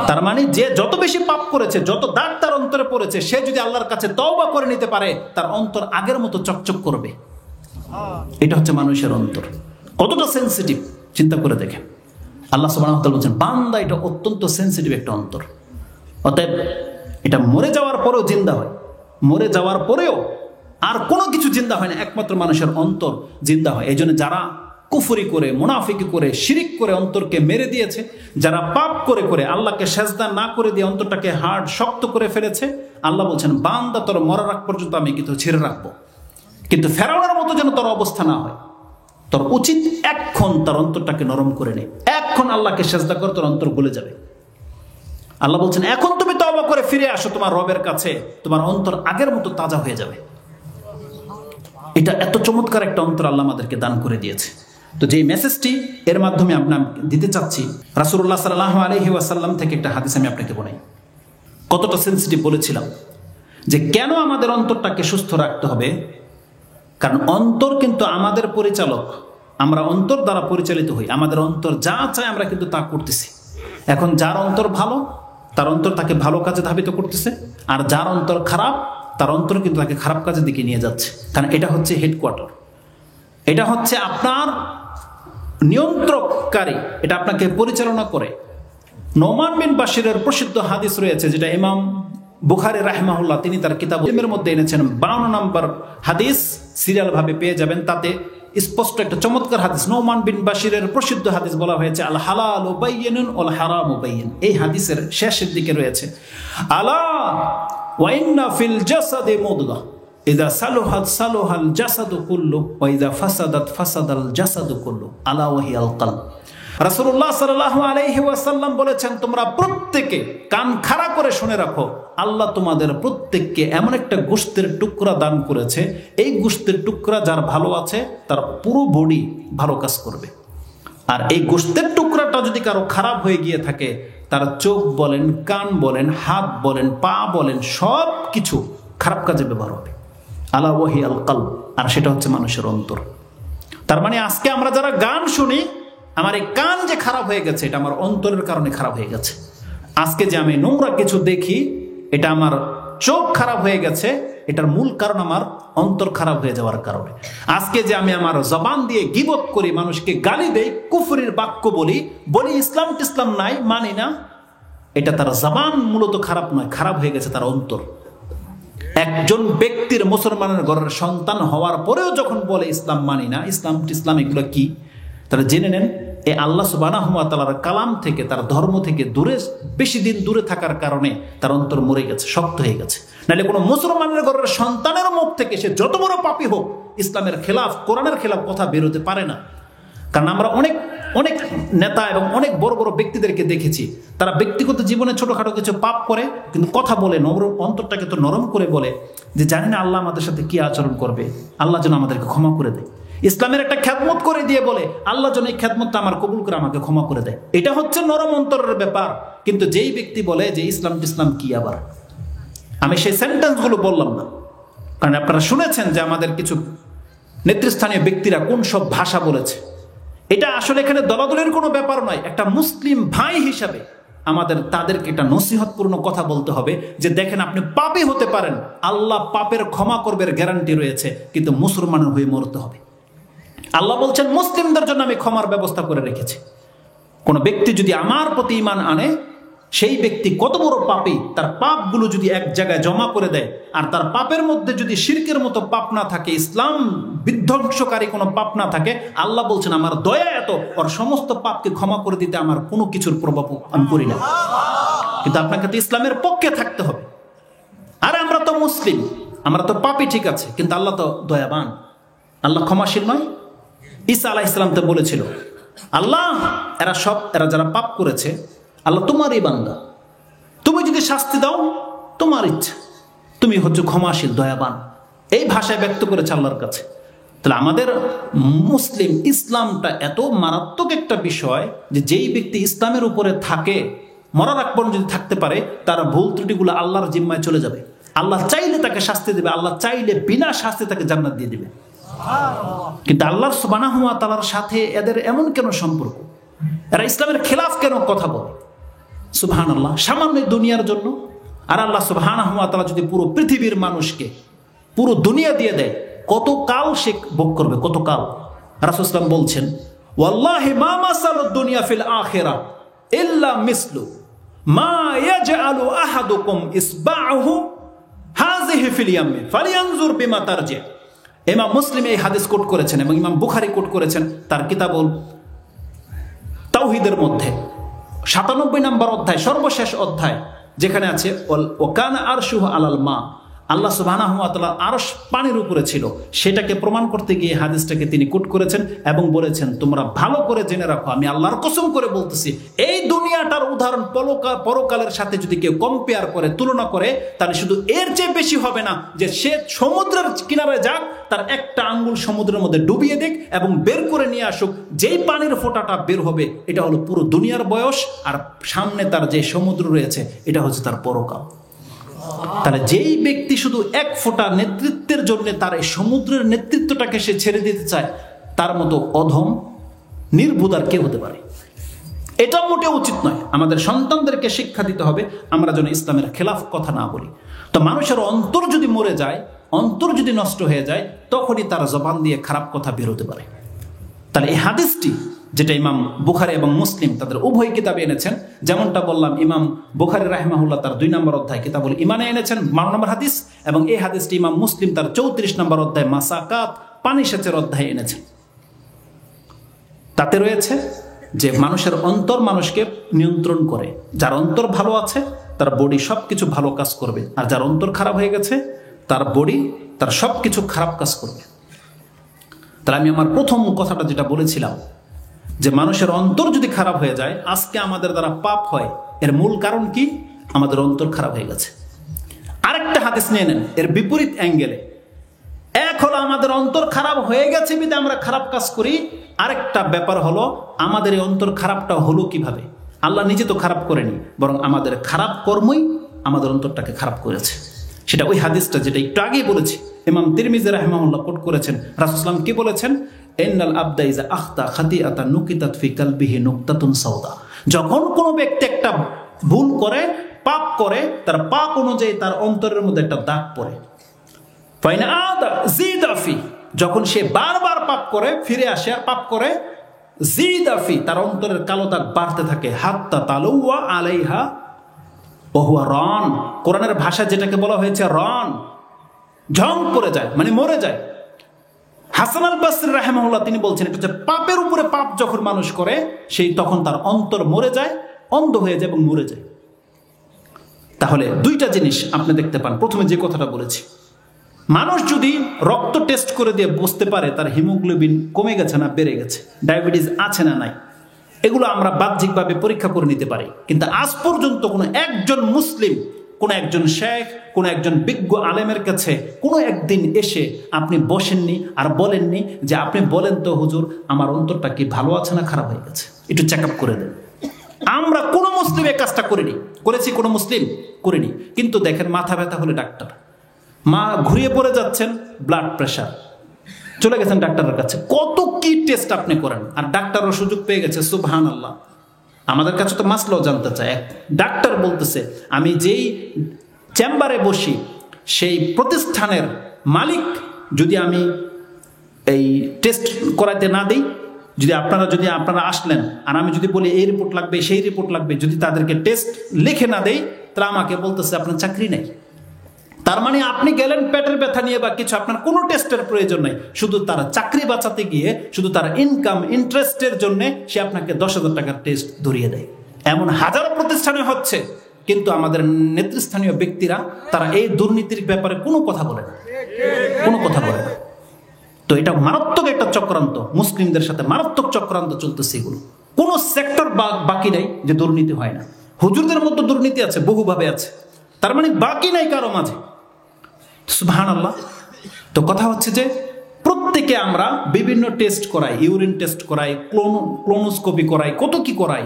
তার মানে যে যত বেশি পাপ করেছে, যত দাগ তার অন্তরে পড়েছে, সে যদি আল্লাহর কাছে তওবা করে নিতে পারে, তার অন্তর আগের মতো চকচক করবে। এটা হচ্ছে মানুষের অন্তর, কতটা সেন্সিটিভ চিন্তা করে দেখেন। আল্লাহ সুবহানাহু ওয়া তাআলা বলছেন বান্দা এটা অত্যন্ত সেন্সিটিভ একটা অন্তর। অতএব এটা মরে যাওয়ার পরেও জিন্দা হয়, মরে যাওয়ার পরেও আর কোনো কিছু জিন্দা হয় না, একমাত্র মানুষের অন্তর জিন্দা হয়। এই জন্য যারা কুফরি করে, মুনাফিকি করে, শিরিক করে অন্তরকে মেরে দিয়েছে, যারা পাপ করে করে আল্লাহকে সেজদা না করে দিয়ে অন্তরটাকে হার্ড শক্ত করে ফেলেছে, আল্লাহ বলছেন বান্দা তোর মরার আগ পর্যন্ত আমি কিন্তু ছেড়ে রাখবো। কিন্তু ফেরাউনের মতো যেন তোর অবস্থা না হয়, তোর উচিত এক্ষণ তার অন্তরটাকে নরম করে নে, এক্ষণ আল্লাহকে সেজদা কর, তোর অন্তর গলে যাবে। আল্লাহ বলছেন এখন তুমি তওবা করে ফিরে আসো তোমার রবের কাছে, তোমার অন্তর আগের মতো তাজা হয়ে যাবে। এটা এত চমৎকার একটা অন্তর আল্লাহ আমাদেরকে দান করে দিয়েছে। তো যে মেসেজটি এর মাধ্যমে আপনার দিতে চাচ্ছি, রাসূলুল্লাহ সাল্লাল্লাহু আলাইহি ওয়াসাল্লাম থেকে একটা হাদিস আমি আপনাকে বলি। কতটা সেন্সিটিভ বলেছিলাম যে কেন আমাদের অন্তরটাকে সুস্থ রাখতে হবে। কারণ অন্তর কিন্তু আমাদের পরিচালক, আমরা অন্তর দ্বারা পরিচালিত হই। আমাদের অন্তর যা চায় আমরা কিন্তু তা করতেছি। এখন যার অন্তর ভালো, তার অন্তর তাকে ভালো কাজে ধাবিত করতেছে, আর যার অন্তর খারাপ, তার অন্তর কিন্তু তাকে খারাপ কাজের দিকে নিয়ে যাচ্ছে। কারণ এটা হচ্ছে হেডকোয়ার্টার, এটা হচ্ছে আপনার নিয়ন্ত্রককারী, এটা আপনাকে পরিচালনা করে। নোমান বিন বাশিরের প্রসিদ্ধ হাদিস রয়েছে, যেটা ইমাম বুখারী রাহিমাহুল্লাহ তিনি তার কিতাব ইলমের মধ্যে এনেছেন। 52 নম্বর হাদিস সিরিয়াল ভাবে পেয়ে যাবেন। তাতে স্পষ্ট একটা চমৎকার হাদিস, নোমান বিন বাশিরের প্রসিদ্ধ হাদিস বলা হয়েছে, আল হালালু বাইয়িনুন ওয়াল হারামু বাইয়িন। এই হাদিসের শেষের দিকে রয়েছে, আলা ওয়া ইন্না ফিল জাসাদি মুদগাহ ইযা সালুহাত সালুহাল জাসাদু কুল্লু ওয়া ইযা ফাসাদাত ফাসাদাল জাসাদু কুল্লু আলা ওয়া হিয়াল কলব। রাসূলুল্লাহ সাল্লাল্লাহু আলাইহি ওয়াসাল্লাম বলেছেন, তোমরা প্রত্যেকে কান খাড়া করে শুনে রাখো, আল্লাহ তোমাদের প্রত্যেককে এমন একটা গোশতের টুকরা দান করেছে, এই গোশতের টুকরা যার ভালো আছে তার পুরো বডি ভালো কাজ করবে। আর এই গোশতের টুকরাটা যদি কারো খারাপ হয়ে গিয়ে থাকে, তার চোখ বলেন, কান বলেন, হাত বলেন, পা বলেন, সব কিছু খারাপ কাজে ব্যবহার হবে। আলা ওয়া হিয়াল কলব, আর সেটা হচ্ছে মানুষের অন্তর। তার মানে আজকে আমরা যারা গান শুনি, আমার এই কান যে খারাপ হয়ে গেছে, এটা আমার অন্তরের কারণে খারাপ হয়ে গেছে। আজকে যে আমি নোংরা কিছু দেখি, এটা আমার চোখ খারাপ হয়ে গেছে, এটার মূল কারণ আমার অন্তর খারাপ হয়ে যাওয়ার কারণে। আজকে যে আমি আমার জবান দিয়ে গীবত করি, মানুষকে গালি দেই, কুফরির বাক্য বলি, ইসলাম টিসলাম নাই, মানি না, এটা তার জবান মূলত খারাপ নয়, খারাপ হয়ে গেছে তার অন্তর। একজন ব্যক্তির মুসলমানের ঘরের সন্তান হওয়ার পরেও যখন বলে ইসলাম মানি না, ইসলাম টিসলাম এগুলো কি, তারা জেনে নেন এই আল্লাহ সুবহানাহু ওয়া তাআলার কালাম থেকে, তার ধর্ম থেকে বেশি দিন দূরে থাকার কারণে তার অন্তর মরে গেছে, শক্ত হয়ে গেছে। নাহলে কোনো মুসলমানের ঘরের সন্তানের মুখ থেকে সে যত বড় পাপী হোক, ইসলামের খেলাফ, কোরআনের খেলাফ কথা বেরোতে পারে না। কারণ আমরা অনেক অনেক নেতা এবং অনেক বড় বড় ব্যক্তিদেরকে দেখেছি, তারা ব্যক্তিগত জীবনে ছোটখাটো কিছু পাপ করে, কিন্তু কথা বলে নরম, অন্তরটাকে তো নরম করে বলে যে জানি না আল্লাহ আমাদের সাথে কি আচরণ করবে, আল্লাহ যেন আমাদেরকে ক্ষমা করে দেয়। ইসলামের একটা খ্যাদমত করে দিয়ে বলে আল্লাহ যেন এই খ্যাদমতটা আমার কবুল করে আমাকে ক্ষমা করে দেয়। এটা হচ্ছে নরম অন্তরের ব্যাপার। কিন্তু যেই ব্যক্তি বলে যে ইসলাম টিসলাম কি, আবার আমি সেই সেন্টেন্সগুলো বললাম না, কারণ আপনারা শুনেছেন যে আমাদের কিছু নেতৃস্থানীয় ব্যক্তিরা কোন সব ভাষা বলেছে। এটা আসলে এখানে দলাদলের কোনো ব্যাপার নয়। একটা মুসলিম ভাই হিসাবে আমাদের তাদেরকে একটা নসিহতপূর্ণ কথা বলতে হবে যে দেখেন, আপনি পাপী হতে পারেন, আল্লাহ পাপের ক্ষমা করবার গ্যারান্টি রয়েছে, কিন্তু মুসলমানের হয়ে মরতে হবে। আল্লাহ বলছেন মুসলিমদের জন্য আমি ক্ষমার ব্যবস্থা করে রেখেছি। কোনো ব্যক্তি যদি আমার প্রতি ঈমান আনে, সেই ব্যক্তি কত বড় পাপী, তার পাপগুলো যদি এক জায়গায় জমা করে দেয়, আর তার পাপের মধ্যে যদি শিরকের মতো পাপ না থাকে, ইসলাম বিধ্বংসকারী কোনো পাপ না থাকে, আল্লাহ বলছেন আমার দয়া এত, ওর সমস্ত পাপকে ক্ষমা করে দিতে আমার কোনো কিছুর প্রভাব আমি করি না। কিন্তু আপনাকে তো ইসলামের পক্ষে থাকতে হবে। আর আমরা তো মুসলিম, আমরা তো পাপী ঠিক আছে, কিন্তু আল্লাহ তো দয়াবান, আল্লাহ ক্ষমাশীল নয়। ঈসা আলাইহিস সালাম তো বলেছিল, আল্লাহ এরা যারা পাপ করেছে, আল্লাহ তোমারই বান্দা, তুমি যদি শাস্তি দাও তোমার ইচ্ছা, তুমি হচ্ছে ক্ষমাশীল, দয়াবান। এই ভাষায় ব্যক্ত করেছে আল্লাহর কাছে। তাহলে আমাদের মুসলিম ইসলামটা এত মারাত্মক একটা বিষয় যে যেই ব্যক্তি ইসলামের উপরে থাকে, মরার আগ পর্যন্ত যদি থাকতে পারে, তার ভুল ত্রুটিগুলো আল্লাহর জিম্মায় চলে যাবে। আল্লাহ চাইলে তাকে শাস্তি দেবে, আল্লাহ চাইলে বিনা শাস্তি তাকে জান্নাত দিয়ে দিবে। কিন্তু আল্লাহ সুবহানাহু ওয়া তাআলার সাথে এদের এমন কেন সম্পর্ক? এরা ইসলামের খেলাফ কেন কথা বলে? সুবহানাল্লাহ, সামান্য দুনিয়ার জন্য। আর আল্লাহ সুবহানাহু ওয়া তাআলা যদি পুরো পৃথিবীর মানুষকে পুরো দুনিয়া দিয়ে দেয়, কত কাল সে ভোগ করবে, কত কাল? রাসূল সাল্লাল্লাহু আলাইহি ওয়াসাল্লাম বলছেন, ওয়াল্লাহি মা মাসালুদ দুনিয়া ফিল আখিরাহ ইল্লা মিসলু মা ইয়াজআলু আহাদুকুম ইসবা'হু হাযিহি ফিল ইয়ামি ফালিয়ানজুর বিমা তারজি। ইমাম মুসলিম এই হাদিস কোট করেছেন এবং ইমাম বুখারী কোট করেছেন তার কিতাবুল তাওহীদের মধ্যে 97 নম্বর অধ্যায়, সর্বশেষ অধ্যায়, যেখানে আছে ওয়াকানা আরশুহু আলাল মা, আল্লাহ সুবহানাহু ওয়া তাআলা আরশ পানির উপরে ছিল, সেটাকে প্রমাণ করতে গিয়ে হাদিসটাকে তিনি কোট করেছেন এবং বলেছেন, তোমরা ভালো করে জেনে রাখো, আমি আল্লাহর কসম করে বলতেছি, এই দুনিয়াটার উদাহরণ পরকালের সাথে যদি কেউ কম্পেয়ার করে, তুলনা করে, তাহলে শুধু এর চেয়ে বেশি হবে না যে সে সমুদ্রের কিনারে যাক, তার একটা আঙ্গুল সমুদ্রের মধ্যে ডুবিয়ে দিক এবং বের করে নিয়ে আসুক, যেই পানির ফোঁটাটা বের হবে এটা হলো পুরো দুনিয়ার বয়স, আর সামনে তার যে সমুদ্র রয়েছে এটা হচ্ছে তার পরকাল। তাহলে যেই ব্যক্তি শুধু এক ফোঁটা নেতৃত্বের জন্য তার এই সমুদ্রের নেতৃত্বটাকে সে ছেড়ে দিতে চায়, তার মতো অধম নির্বুধ আর কে হতে পারে? এটা মোটেও উচিত নয়। আমাদের সন্তানদেরকে শিক্ষা দিতে হবে আমরা যেন ইসলামের খেলাফ কথা না বলি। তো মানুষের অন্তর যদি মরে যায়, অন্তর যদি নষ্ট হয়ে যায়, তখনই তার জবান দিয়ে খারাপ কথা বের হতে পারে। তাহলে এই হাদিসটি, যেটা ইমাম বুখারী এবং মুসলিম তাদের উভয় কিতাবে এনেছেন, যেমনটা বললাম ইমাম বুখারী রাহিমাহুল্লাহ তার 2 নম্বর অধ্যায় কিতাবুল ঈমানে এনেছেন 12 নম্বর হাদিস, এবং এই হাদিসটি ইমাম মুসলিম তার 34 নম্বর অধ্যায় মাসাকাত পানি সেচের অধ্যায়ে এনেছেন। তাতে রয়েছে যে মানুষের অন্তর মানুষকে নিয়ন্ত্রণ করে। যার অন্তর ভালো আছে তার বডি সবকিছু ভালো কাজ করবে, আর যার অন্তর খারাপ হয়ে গেছে তার বডি তার সবকিছু খারাপ কাজ করবে। তাহলে আমি আমার প্রথম কথাটা যেটা বলেছিলাম যে মানুষের অন্তর যদি খারাপ হয়ে যায়, আজকে আমাদের দ্বারা পাপ হয়, এর মূল কারণ কি? আমাদের অন্তর খারাপ হয়ে গেছে। আরেকটা হাদিস নিয়ে নেন এর বিপরীত অ্যাঙ্গেলে। এক হলো আমাদের অন্তর খারাপ হয়ে গেছে বিধে আমরা খারাপ কাজ করি, আরেকটা ব্যাপার হলো আমাদের এই অন্তর খারাপটা হলো কিভাবে? আল্লাহ নিজে তো খারাপ করেনি, বরং আমাদের খারাপ কর্মই আমাদের অন্তরটাকে খারাপ করেছে। সেটা ওই হাদিসটা যেটা একটু আগেই বলেছি, ইমাম তিরমিজি রাহিমাহুল্লাহ কোট করেছেন। রাসূলুল্লাহ সাল্লাল্লাহু আলাইহি ওয়াসাল্লাম কি বলেছেন? ইন্নাল আবদা ইযা আখতা খাতিআতান নুকিতাত ফি কালবিহি নুকতাতুন সাওদা। যখন কোনো ব্যক্তি একটা ভুল করে, পাপ করে, তার পাপ অনুযায়ী তার অন্তরের মধ্যে একটা দাগ পড়ে। ফাইন আদা জিদাফি, যখন সে বারবার পাপ করে, ফিরে আসে আর পাপ করে, জিদাফি, তার অন্তরের কালো দাগ বাড়তে থাকে। হাত্তা তালুয়া আলাইহা ওহুয়া রন, কোরআনের ভাষা যেটাকে বলা হয়েছে রন, ঝং পড়ে যায়, মানে মরে যায়। হাসান আল বসরি রাহিমাহুল্লাহ তিনি বলছেন, এটা হচ্ছে পাপের উপরে পাপ যখন মানুষ করে, সেই তখন তার অন্তর মরে যায়, অন্ধ হয়ে যায় এবং মরে যায়। তাহলে দুইটা জিনিস আপনি দেখতে পান। প্রথমে যে কথাটা বলেছি, মানুষ যদি রক্ত টেস্ট করে দিয়ে বুঝতে পারে তার হিমোগ্লোবিন কমে গেছে না বেড়ে গেছে, ডায়াবেটিস আছে না নাই, এগুলো আমরা বাহ্যিকভাবে পরীক্ষা করে নিতে পারি। কিন্তু আজ পর্যন্ত কোনো একজন মুসলিম, কোনো একজন শেখ, কোনো একজন বিজ্ঞ আলেমের কাছে কোনো একদিন এসে আপনি বসেননি আর বলেননি যে আপনি বলেন তো হুজুর, আমার অন্তরটা কি ভালো আছে না খারাপ হয়ে গেছে, একটু চেক আপ করে দেন। আমরা কোনো মুসলিম এই কাজটা করিনি। করেছি কোনো মুসলিম? করিনি। কিন্তু দেখেন, মাথা ব্যথা হলে ডাক্তার, মা ঘুরিয়ে পড়ে যাচ্ছেন, ব্লাড প্রেশার, চলে গেছেন ডাক্তারের কাছে, কত কি টেস্ট আপনি করেন, আর ডাক্তারও সুযোগ পেয়ে গেছে। সুবহানাল্লাহ। আমাদের কাছে তো মাসলাও জানতে চায়। এক ডাক্তার বলতেছে, আমি যেই চেম্বারে বসি সেই প্রতিষ্ঠানের মালিক যদি আমি এই টেস্ট করাইতে না দিই, যদি আপনারা আসলেন আর আমি যদি বলি এই রিপোর্ট লাগবে, সেই রিপোর্ট লাগবে, যদি তাদেরকে টেস্ট লিখে না দেই, তারা আমাকে বলতেছে আপনার চাকরি নেই। তার মানে আপনি গেলেন পেটের ব্যথা নিয়ে বা কিছু, আপনার কোনো টেস্টের প্রয়োজন নেই, শুধু তারা চাকরি বাঁচাতে গিয়ে, শুধু তার ইনকাম ইন্টারেস্টের জন্য সে আপনাকে 10,000 টাকার টেস্ট ধরিয়ে দেয়। এমন হাজারো প্রতিষ্ঠানে হচ্ছে, কিন্তু আমাদের নেতৃস্থানীয় ব্যক্তিরা তারা এই দুর্নীতির ব্যাপারে কোনো কথা বলে না, কোনো কথা বলে না। তো এটা মারাত্মক একটা চক্রান্ত, মুসলিমদের সাথে মারাত্মক চক্রান্ত চলতেছে। এগুলো কোনো সেক্টর বাকি নেই যে দুর্নীতি হয় না। হুজুরদের মধ্যে দুর্নীতি আছে, বহুভাবে আছে, তার মানে বাকি নাই কারো মাঝে। সুবহানাল্লাহ। তো কথা হচ্ছে যে প্রত্যেকে আমরা বিভিন্ন টেস্ট করাই, ইউরিন টেস্ট করাই, ক্লোনোস্কোপি করাই, কত কি করাই,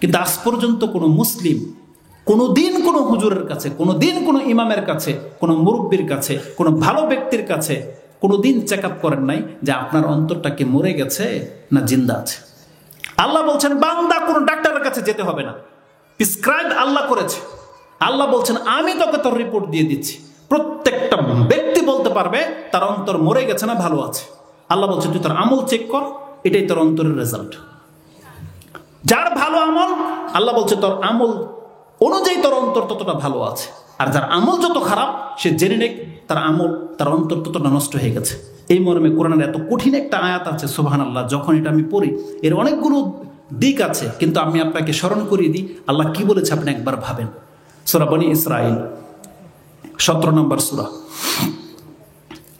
কিন্তু আজ পর্যন্ত কোনো মুসলিম কোনোদিন কোনো হুজুরের কাছে, কোনোদিন কোনো ইমামের কাছে, কোনো মুরব্বির কাছে, কোনো ভালো ব্যক্তির কাছে কোনোদিন চেক আপ করেন নাই যে আপনার অন্তরটা কি মরে গেছে না জিন্দা আছে। আল্লাহ বলছেন বান্দা কোনো ডাক্তারের কাছে যেতে হবে না, প্রেসক্রাইব আল্লাহ করেছে। আল্লাহ বলছেন আমি তোকে তোর রিপোর্ট দিয়ে দিচ্ছি। প্রত্যেকটা ব্যক্তি বলতে পারবে তার অন্তর মরে গেছে না ভালো আছে। আল্লাহ বলছে তুই তোর আমল চেক কর, এটাই তোর অন্তরের রেজাল্ট। যার ভালো আমল, আল্লাহ বলছে তোর আমল অনুযায়ী তোর অন্তর ততটা ভালো আছে, আর যার আমল যত খারাপ সে জেনে নেক তার আমল, তার অন্তর ততটা নষ্ট হয়ে গেছে। এই মর্মে কোরআনের এত কঠিন একটা আয়াত আছে, সুবহানাল্লাহ। যখন এটা আমি পড়ি এর অনেকগুলো দিক আছে, কিন্তু আমি আপনাকে স্মরণ করিয়ে দিই আল্লাহ কি বলেছে, আপনি একবার ভাবেন। সূরা বনী ইসরাঈল 17 নম্বর সূরা,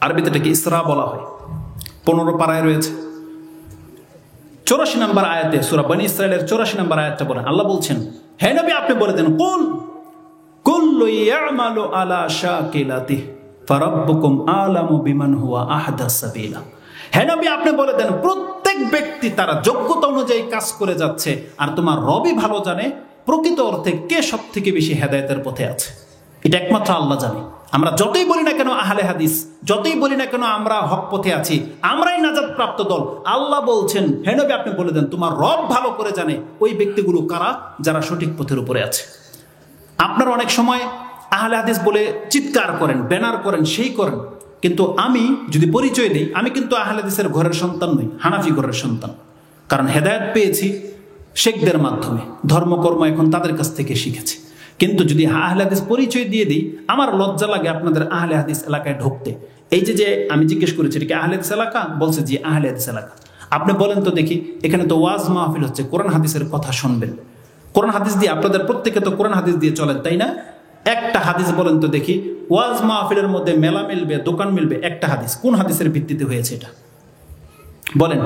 আরবিতে এটাকে ইসরা বলা হয়, 15 পারায় রয়েছে। 84 নম্বর আয়াতে সূরা বনী ইসরাইলের 84 নম্বর আয়াতটা বলেন, আল্লাহ বলছেন, হে নবী আপনি বলে দেন, কুল কুল্লু ইয়ামালু আলা শাকিলাতিহি ফারাব্বুকুম আলামু বিমান হুয়া আহদা সাবিলা। হে নবী আপনি বলে দেন, প্রত্যেক ব্যক্তি তারা যোগ্যতা অনুযায়ী কাজ করে যাচ্ছে, আর তোমার রবই ভালো জানে প্রকৃত অর্থে কে সব থেকে বেশি হেদায়েতের পথে আছে। এটা একমাত্র আল্লাহ জানে। আমরা যতই বলি না কেন আহলে হাদিস, যতই বলি না কেন আমরা হক পথে আছি, আমরাই নাজাত প্রাপ্ত দল, আল্লাহ বলছেন হে নবী আপনি বলে দেন তোমার রব ভালো করে জানে ওই ব্যক্তিগুলো কারা যারা সঠিক পথের উপরে আছে। আপনারা অনেক সময় আহলে হাদিস বলে চিৎকার করেন, ব্যানার করেন, সেই করেন, কিন্তু আমি যদি পরিচয় দিই, আমি কিন্তু আহলে হাদিসের ঘরের সন্তান নই, হানাফি ঘরের সন্তান। কারণ হেদায়েত পেয়েছি শেখদের মাধ্যমে, ধর্মকর্ম এখন তাদের কাছ থেকে শিখেছি। কিন্তু যদি আহলে হাদিস পরিচয় দিয়ে দিই, আমার লজ্জা লাগে আপনাদের আহলে হাদিস এলাকায় ঢুকতে। এই যে আমি জিজ্ঞেস করেছি এটা কি আহলে হাদিস এলাকা, বলছে জি আহলে হাদিস এলাকা। আপনি বলেন তো দেখি, এখানে তো ওয়াজ মাহফিল হচ্ছে, কোরআন হাদিসের কথা শুনবেন, কোরআন হাদিস দিয়ে আপনাদের প্রত্যেকে তো কোরআন হাদিস দিয়ে চলেন, তাই না? একটা হাদিস বলেন তো দেখি, ওয়াজ মাহফিলের মধ্যে মেলা মিলবে, দোকান মিলবে, একটা হাদিস কোন হাদিসের ভিত্তিতে হয়েছে এটা বলেন?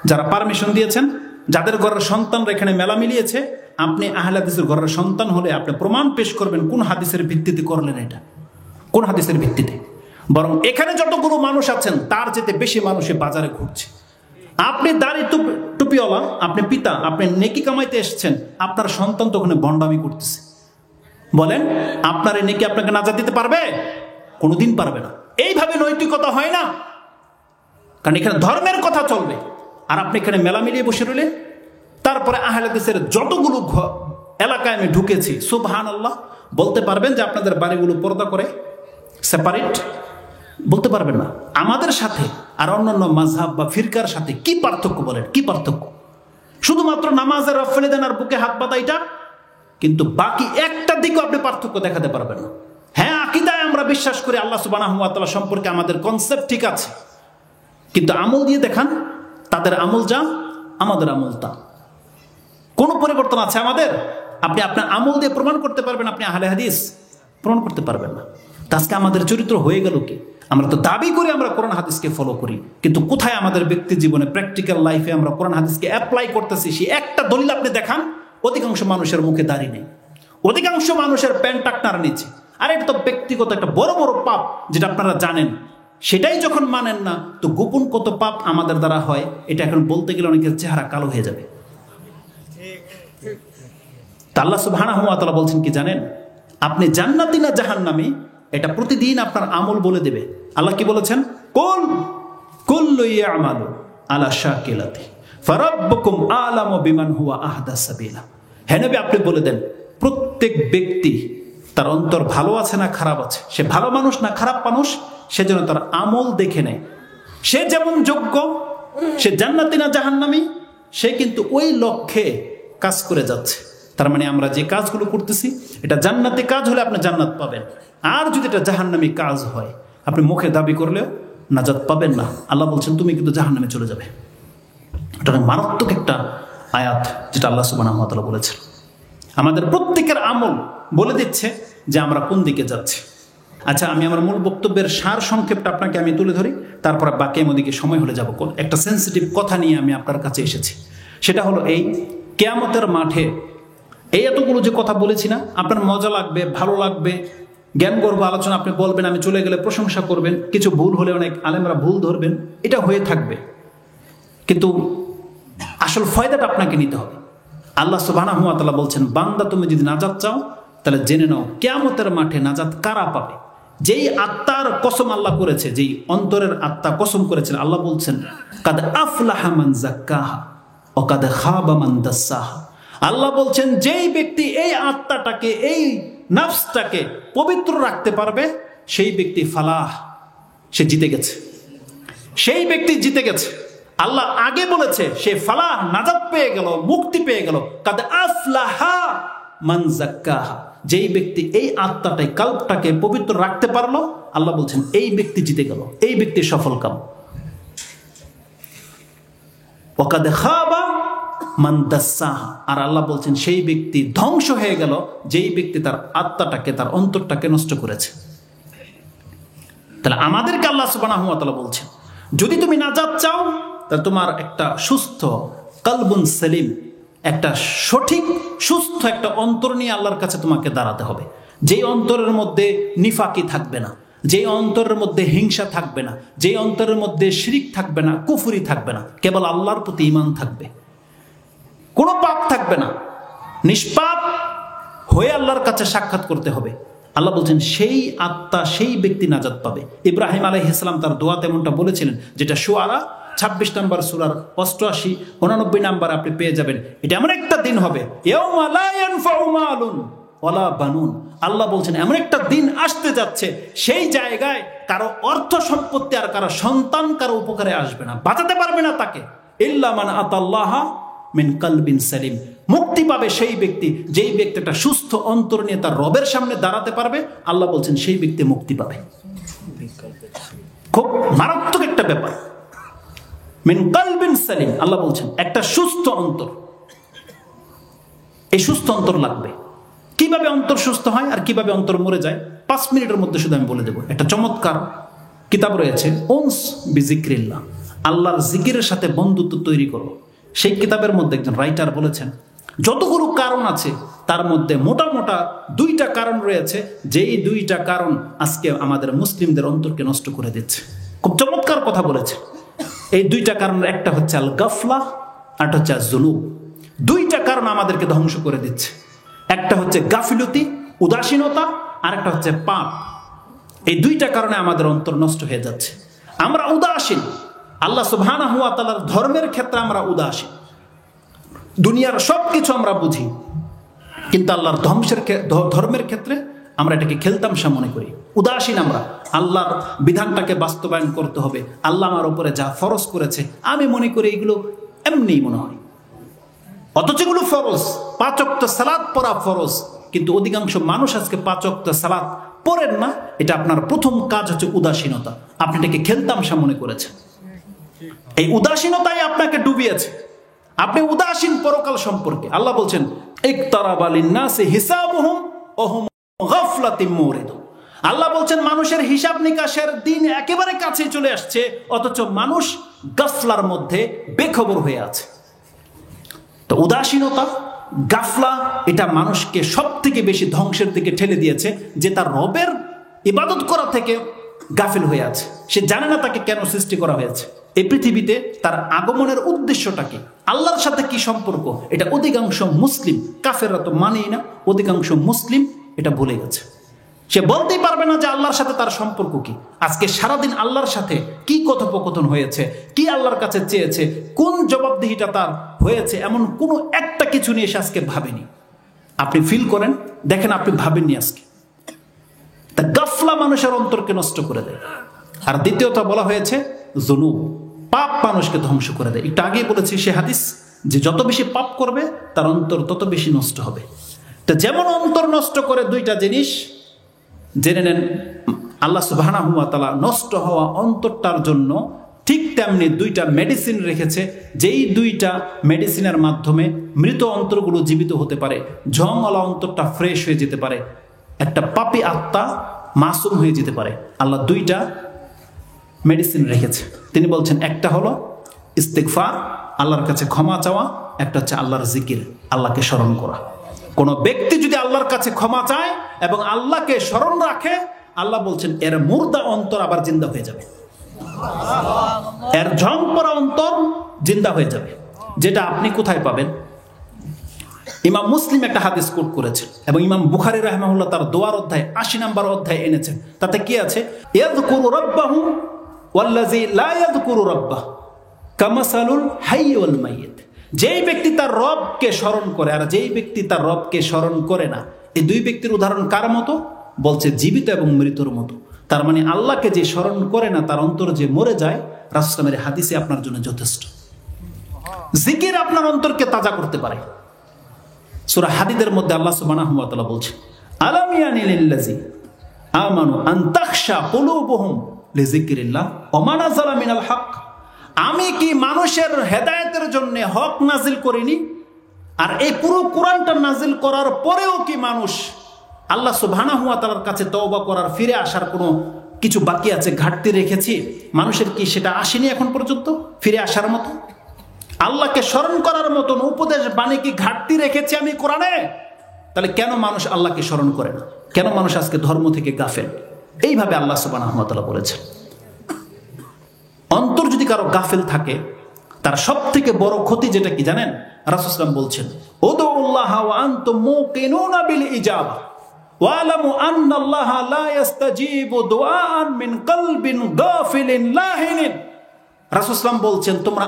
যারা পারমিশন দিয়েছেন, যাদের ঘরের সন্তানরা এখানে মেলা মিলিয়েছে, আপনি আহলে হাদিসের ঘরের সন্তান হলে আপনি প্রমাণ পেশ করবেন কোন হাদিসের ভিত্তিতে করলেন এটা, কোন হাদিসের ভিত্তিতে। বরং এখানে যতগুলো মানুষ আছেন তার চেয়ে বেশি মানুষে বাজারে ঘুরছে। আপনি দাড়ি টুপিওয়ালা, আপনি পিতা, আপনি নেকি কামাইতে এসেছেন, আপনার সন্তান তো ওখানে ভণ্ডামি করতেছে। বলেন আপনার এই নেকি আপনাকে নাজাত দিতে পারবে? কোনোদিন পারবে না। এইভাবে নৈতিকতা হয় না, কারণ এখানে ধর্মের কথা চলবে, আর আপনি এখানে মেলা মিলিয়ে বসে রইলেন। তারপরে আহলে হাদিসের যতগুলো এলাকায় আমি ঢুকেছি, সুবহানাল্লাহ, বলতে পারবেন যে আপনাদের বাড়িগুলো পর্দা করে সেপারেট? বলতে পারবেন না। আমাদের সাথে আর অন্যান্য মাযহাব বা ফিরকার সাথে কি পার্থক্য বলেন? কি পার্থক্য? শুধুমাত্র নামাজের রফ ফেলে দেন আর বুকে হাত বাঁধা, এটা। কিন্তু বাকি একটা দিকেও আপনি পার্থক্য দেখাতে পারবেন না। হ্যাঁ, আকীদায় আমরা বিশ্বাস করি আল্লাহ সুবহানাহু ওয়া তাআলা সম্পর্কে আমাদের কনসেপ্ট ঠিক আছে, কিন্তু আমল দিয়ে দেখান, তাদের আমল যা আমাদের আমল তা, কোনো পরিবর্তন আছে আমাদের? আপনি আপনার আমল দিয়ে প্রমাণ করতে পারবেন আপনি আহলে হাদিস? প্রমাণ করতে পারবেন না। আজকে আমাদের চরিত্র হয়ে গেল কি? আমরা তো দাবি করি আমরা কোরআন হাদিসকে ফলো করি, কিন্তু কোথায় আমাদের ব্যক্তি জীবনে, প্র্যাকটিক্যাল লাইফে আমরা কোরআন হাদিসকে অ্যাপ্লাই করতেছি? সে একটা দলিল আপনি দেখান। অধিকাংশ মানুষের মুখে দাড়ি নেই, অধিকাংশ মানুষের প্যান্ট টাকনার নিচে। আর এটা তো ব্যক্তিগত একটা বড় বড় পাপ, যেটা আপনারা জানেন। সেটাই যখন মানেন না, তো গোপন কত পাপ আমাদের দ্বারা হয়, এটা এখন বলতে গেলে অনেকের চেহারা কালো হয়ে যাবে। আল্লাহ সুবহানাহু ওয়া তাআলা বলছেন কি জানেন? আপনি জান্নাতি না জাহান্নামী এটা প্রতিদিন আপনার আমল বলে দেবে। আল্লাহ কি বলেছেন? কুল কুল্লু ইয়ামালু আলা শাকিলাতিহি ফারাব্বুকুম আলামু বিমান হুয়া আহদা সাবিলা। হে নবী আপনি বলে দেন, প্রত্যেক ব্যক্তি তার অন্তর ভালো আছে না খারাপ আছে, সে ভালো মানুষ না খারাপ মানুষ, সে যেন তার আমল দেখে নেয়। সে যেমন যোগ্য, সে জান্নাতি না জাহান্নামী, সে কিন্তু ওই লক্ষ্যে কাজ করে যাচ্ছে। তার মানে আমরা যে কাজগুলো করতেছি, এটা জান্নাতি কাজ হলে আপনি জান্নাত পাবেন, আর যদি এটা জাহান্নামী কাজ হয়, আপনি মুখে দাবি করলেও নাজাত পাবেন না। আল্লাহ বলছেন তুমি কিন্তু জাহান্নামে চলে যাবে। এটা মারাত্মক একটা আয়াত, যেটা আল্লাহ সুবহানাহু ওয়া তাআলা বলেছেন। আমাদের প্রত্যেকের আমল বলে দিচ্ছে যে আমরা কোন দিকে যাচ্ছি। আচ্ছা, আমি আমার মূল বক্তব্যের সার সংক্ষেপটা আপনাকে আমি তুলে ধরি, তারপর বাকি ওদিকে সময় হলে যাব। একটা সেন্সিটিভ কথা নিয়ে আমি আপনার কাছে এসেছি, সেটা হলো এই কিয়ামতের মাঠে এই এতগুলো যে কথা বলেছি না, আপনার মজা লাগবে, ভালো লাগবে, জ্ঞান গর্ব আলোচনা আপনি বলবেন, আমি চলে গেলে প্রশংসা করবেন, কিছু ভুল হলে অনেক আলেমরা ভুল ধরবেন, এটা হয়ে থাকবে। কিন্তু আসল ফায়দাটা আপনাকে নিতে হবে। আল্লাহ সুবহানাহু ওয়া তাআলা বলছেন, বান্দা তুমি যদি নাজাত চাও তাহলে জেনে নাও কিয়ামতের মাঠে নাজাত কারা পাবে। যেই আত্মার কসম আল্লাহ করেছে, যেই অন্তরের আত্মা কসম করেছেন, আল্লাহ বলছেন কাদ আফলাহা মান যাক্কাহা ওয়া কাদ খাবা মান দাসসাহা। আল্লাহ বলছেন যেই ব্যক্তি এই আত্মাটাকে, এই নফসটাকে পবিত্র রাখতে পারবে, সেই ব্যক্তি ফালাহ, সে জিতে গেছে, সেই ব্যক্তি জিতে গেছে। আল্লাহ আগে বলেছে সে ফালাহ, নাজাত পেয়ে গেল, মুক্তি পেয়ে গেল। কাদ আফলাহা মান যাক্কাহা, যেই ব্যক্তি এই আত্মাটাই, কাল্পটাকে পবিত্র রাখতে পারলো, আল্লাহ বলছেন এই ব্যক্তি জিতে গেল, এই ব্যক্তি সফল কাম। ওয়া কাদ খাবা মান দাসসাহা, আর আল্লাহ বলছেন সেই ব্যক্তি ধ্বংস হয়ে গেল যেই ব্যক্তি তার আত্মাটাকে, তার অন্তরটাকে নষ্ট করেছে। তাহলে আমাদেরকে আল্লাহ সুবহানাহু ওয়া তাআলা বলছেন, যদি তুমি নাজাত চাও তাহলে তোমার একটা সুস্থ কলবুন সালিম, একটা সঠিক সুস্থ একটা অন্তর নিয়ে আল্লাহর কাছে তোমাকে দাঁড়াতে হবে। যেই অন্তরের মধ্যে নিফাকি থাকবে না, যেই অন্তরের মধ্যে হিংসা থাকবে না, যেই অন্তরের মধ্যে শিরিক থাকবে না, কুফরি থাকবে না, কেবল আল্লাহর প্রতি ঈমান থাকবে, কোনো পাপ থাকবে না, নিষ্পাপ হয়ে আল্লাহর কাছে সাক্ষাৎ করতে হবে। আল্লাহ বলছেন সেই আত্মা, সেই ব্যক্তি নাজাত পাবে। ইব্রাহিম আলাইহিস সালাম তার দোয়া তেমনটা বলেছিলেন, যেটা শুআরা 26 নম্বর সূরার 88, 89 নাম্বার আপনি পেয়ে যাবেন। এটা এমন একটা দিন হবে, ইয়াউমা লা ইয়ানফাউ মালুন ওয়ালা বানুন। আল্লাহ বলছেন এমন একটা দিন আসতে যাচ্ছে, সেই জায়গায় কারো অর্থ সম্পত্তি আর কারো সন্তান কারো উপকারে আসবে না, বাঁচাতে পারবে না তাকে। ইল্লা মান আতাল্লাহা মিন কলবিন সালিম। মুক্তি পাবে সেই ব্যক্তি, যেই ব্যক্তি একটা সুস্থ অন্তর নিয়ে তার রবের সামনে দাঁড়াতে পারবে। আল্লাহ বলছেন সেই ব্যক্তি মুক্তি পাবে। খুব মারাত্মক একটা ব্যাপার, মিন কলবিন সালিম। আল্লাহ বলছেন একটা সুস্থ অন্তর, এই সুস্থ অন্তর লাগবে। কিভাবে অন্তর সুস্থ হয় আর কিভাবে অন্তর মরে যায় 5 মিনিটের মধ্যে শুধু আমি বলে দেবো। একটা চমৎকার কিতাব রয়েছে, উনস বিজিক্রিল্লাহ, আল্লাহর জিকিরের সাথে বন্ধুত্ব তৈরি করো। সেই কিতাবের মধ্যে একজন রাইটার বলেছেন, যতগুলো কারণ আছে তার মধ্যে মোটা মোটা 2টা কারণ রয়েছে, যেই 2টা কারণ আজকে আমাদের মুসলিমদের অন্তরকে নষ্ট করে দিচ্ছে। খুব চমৎকার কথা বলেছে। এই 2টা কারণের একটা হচ্ছে আল গাফলা, আরটা হচ্ছে জুনুব। 2টা কারণ আমাদেরকে ধ্বংস করে দিচ্ছে। একটা হচ্ছে গাফিলতি, উদাসীনতা, আর একটা হচ্ছে পাপ। এই 2টা কারণে আমাদের অন্তর নষ্ট হয়ে যাচ্ছে। আমরা উদাসীন, আল্লাহ সুবহানাহু ওয়া তাআলার ধর্মের ক্ষেত্রে আমরা উদাসীন। দুনিয়ার সবকিছু আমরা বুঝি, কিন্তু আল্লাহর ধর্মের ক্ষেত্রে আমরা এটাকে খেলতামশা মনে করি। উদাসীন আমরা। আল্লাহর বিধানটাকে বাস্তবায়ন করতে হবে। আল্লাহ আমার উপরে যা ফরজ করেছে আমি মনে করি এগুলো এমনিই মনে হয়, অথচ এগুলো ফরজ। 5 ওয়াক্ত সালাত পড়া ফরজ, কিন্তু অধিকাংশ মানুষ আজকে 5 ওয়াক্ত সালাত পড়েন না। এটা আপনার প্রথম কাজ হচ্ছে উদাসীনতা। আপনি এটাকে খেলতামশা মনে করেছেন। এই উদাসীনতাই আপনাকে ডুবিয়েছে। আপনি উদাসীন পরকাল সম্পর্কে। আল্লাহ বলছেন ইকতারাবা লিন্নাসি হিসাবুহুম ওয়া হুম গাফলাতিন মুরিদুন। আল্লাহ বলছেন মানুষের হিসাব নিকাশের দিন একেবারে কাছে চলে আসছে, অথচ মানুষ গাফলার মধ্যে বেখবর হয়ে আছে। তো উদাসীনতা, গাফলা, এটা মানুষকে সব থেকে বেশি ধ্বংসের দিকে ঠেলে দিয়েছে, যে তার রবের ইবাদত করা থেকে গাফিল হয়ে আছে। সে জানে না তাকে কেন সৃষ্টি করা হয়েছে, এই পৃথিবীতে তার আগমনের উদ্দেশ্যটা কি, আল্লাহর সাথে কি সম্পর্ক। এটা অধিকাংশ মুসলিম, কাফেররা তো মানেই না, অধিকাংশ মুসলিম এটা ভুলে গেছে। সে বলতেই পারবে না যে আল্লাহর সাথে তার সম্পর্ক কি। আজকে সারাদিন আল্লাহর সাথে কি কথোপকথন হয়েছে, কি আল্লাহর কাছে চেয়েছে, কোন জবাবদিহিটা তার হয়েছে, এমন কোনো একটা কিছু নিয়ে সে আজকে ভাবেনি। আপনি ফিল করেন, দেখেন আপনি ভাবেননি আজকে। তা গাফলা মানুষের অন্তরকে নষ্ট করে দেয়। আর দ্বিতীয়ত বলা হয়েছে জুনুব, পাপ মানুষকে ধ্বংস করে দেয়। একটু আগেই বলেছি সে হাদিস, যে যত বেশি পাপ করবে তার অন্তর তত বেশি নষ্ট হবে। তো যেমন অন্তর নষ্ট করে 2টা জিনিস, জেনে নেন আল্লাহ সুবহানাহু ওয়া তাআলা নষ্ট হওয়া অন্তরটার জন্য ঠিক তেমনি 2টা মেডিসিন রেখেছে, যেই 2টা মেডিসিনের মাধ্যমে মৃত অন্তরগুলো জীবিত হতে পারে, ঝংওয়ালা অন্তরটা ফ্রেশ হয়ে যেতে পারে, একটা পাপী আত্মা মাসুম হয়ে যেতে পারে। আল্লাহ 2টা মেডিসিন রেখেছে। তিনি বলছেন একটা হলো ইস্তিগফার, আল্লাহর কাছে ক্ষমা চাওয়া, একটা হচ্ছে আল্লাহর জিকির, আল্লাহকে স্মরণ করা। কোন ব্যক্তি যদি আল্লাহর কাছে ক্ষমা চায় এবং আল্লাহকে স্মরণ রাখে, আল্লাহ বলছেন এর মুর্দা অন্তর আবার জিন্দা হয়ে যাবে, এর ঝং পড়া অন্তর জিন্দা হয়ে যাবে। যেটা আপনি কোথায় পাবেন? ইমাম মুসলিম একটা হাদিস কোট করেছেন এবং ইমাম বুখারী রাহিমাহুল্লাহ তার দোয়ার অধ্যায় 80 নম্বর অধ্যায় এনেছেন। তাতে কি আছে? ইয়াযকুরু রাব্বাহু ওয়াল্লাযী লা ইয়াযকুরু রাব্বাহু কামাসালুল হাইয়্যি ওয়াল মাইয়িত। যেই ব্যক্তি তার রবকে স্মরণ করে আর যেই ব্যক্তি তার রবকে স্মরণ করে না, এই 2 ব্যক্তির উদাহরণ কার মতো? বলছে জীবিত এবং মৃতর মতো। তার মানে আল্লাহকে যে স্মরণ করে না তার অন্তর যে মরে যায়, রাসূলুল্লাহ সাল্লাল্লাহু আলাইহি ওয়াসাল্লামের হাদিসে আপনার জন্য যথেষ্ট। জিকির আপনার অন্তরকে তাজা করতে পারে। সূরা হাদীদের মধ্যে আল্লাহ সুবহানাহু ওয়া তাআলা বলছেন আলাম ইয়ানি লিল্লাযী আমানু আন তাখশা কুলুবুহুম লিযিকরিল্লাহ ওয়া মা নাযালা মিনাল হক। আমি কি মানুষের হেদায়েতের জন্য হক নাজিল করিনি? আর এই পুরো কোরআনটা নাজিল করার পরেও কি মানুষ আল্লাহ সুবহানাহু ওয়া তাআলার কাছে তওবা করার, ফিরে আসার কোনো কিছু বাকি আছে, ঘাটতি রেখেছি, মানুষের কি সেটা আসেনি এখন পর্যন্ত ফিরে আসার মতো? আল্লাহকে স্মরণ করার মতন উপদেশ বাণী কি ঘাটতি রেখেছি আমি কোরআনে? তাহলে কেন মানুষ আল্লাহকে স্মরণ করে না? কেন মানুষ আজকে ধর্ম থেকে গাফেল? এইভাবে আল্লাহ সুবহানাহু ওয়া তাআলা বলেছেন, অন্তর যদি কারো গাফেল থাকে তার সব থেকে বড় ক্ষতি যেটা কি জানেন? রাসূল সাল্লাল্লাহু আলাইহি ওয়াসাল্লাম বলছেন, উদুল্লাহ ওয়া আনতুম মুকিনুনা বিল ইজাবা ওয়ালামু আন্নাল্লাহা লা ইস্তাজিবু দুআআন মিন কলবিন গাফিলিন লাহিনিন। রাসূল সাল্লাল্লাহু আলাইহি ওয়াসাল্লাম বলছেন, তোমরা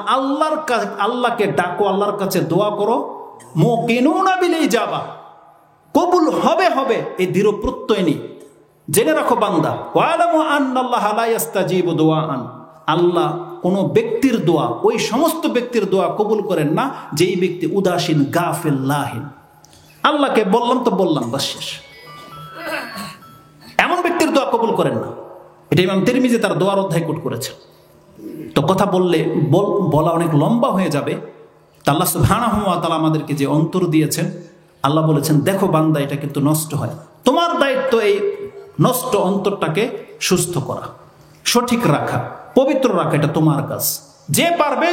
আল্লাহকে ডাকো, আল্লাহর কাছে দোয়া করো, মুকিনুনা বিল ইজাবা, কবুল হবে হবে এই দৃঢ় প্রত্যয় নিয়ে। জেনে রাখো বান্দা, ওয়ালামু আন্নাল্লাহা লা ইস্তাজিবু দুআআন, আল্লাহ কোন ব্যক্তির দোয়া, ওই সমস্ত ব্যক্তির দোয়া কবুল করেন না যেই ব্যক্তি উদাসীন, গাফিল, লাহিন। আল্লাহকে বললাম তো বললাম, বাস শেষ। এমন ব্যক্তির দোয়া কবুল করেন না। এটা ইমাম তিরমিজি তার দোয়ার অধ্যায় কোট করেছেন। তো কথা বললে বলা অনেক লম্বা হয়ে যাবে। তা আল্লাহ সুবহানাহু ওয়া তাআলা আমাদেরকে যে অন্তর দিয়েছেন, আল্লাহ বলেছেন, দেখো বান্দা, এটা কিন্তু নষ্ট হয়, তোমার দায়িত্ব এই নষ্ট অন্তরটাকে সুস্থ করা, সঠিক রাখা, পবিত্র রাখা, এটা তোমার কাজ। যে পারবে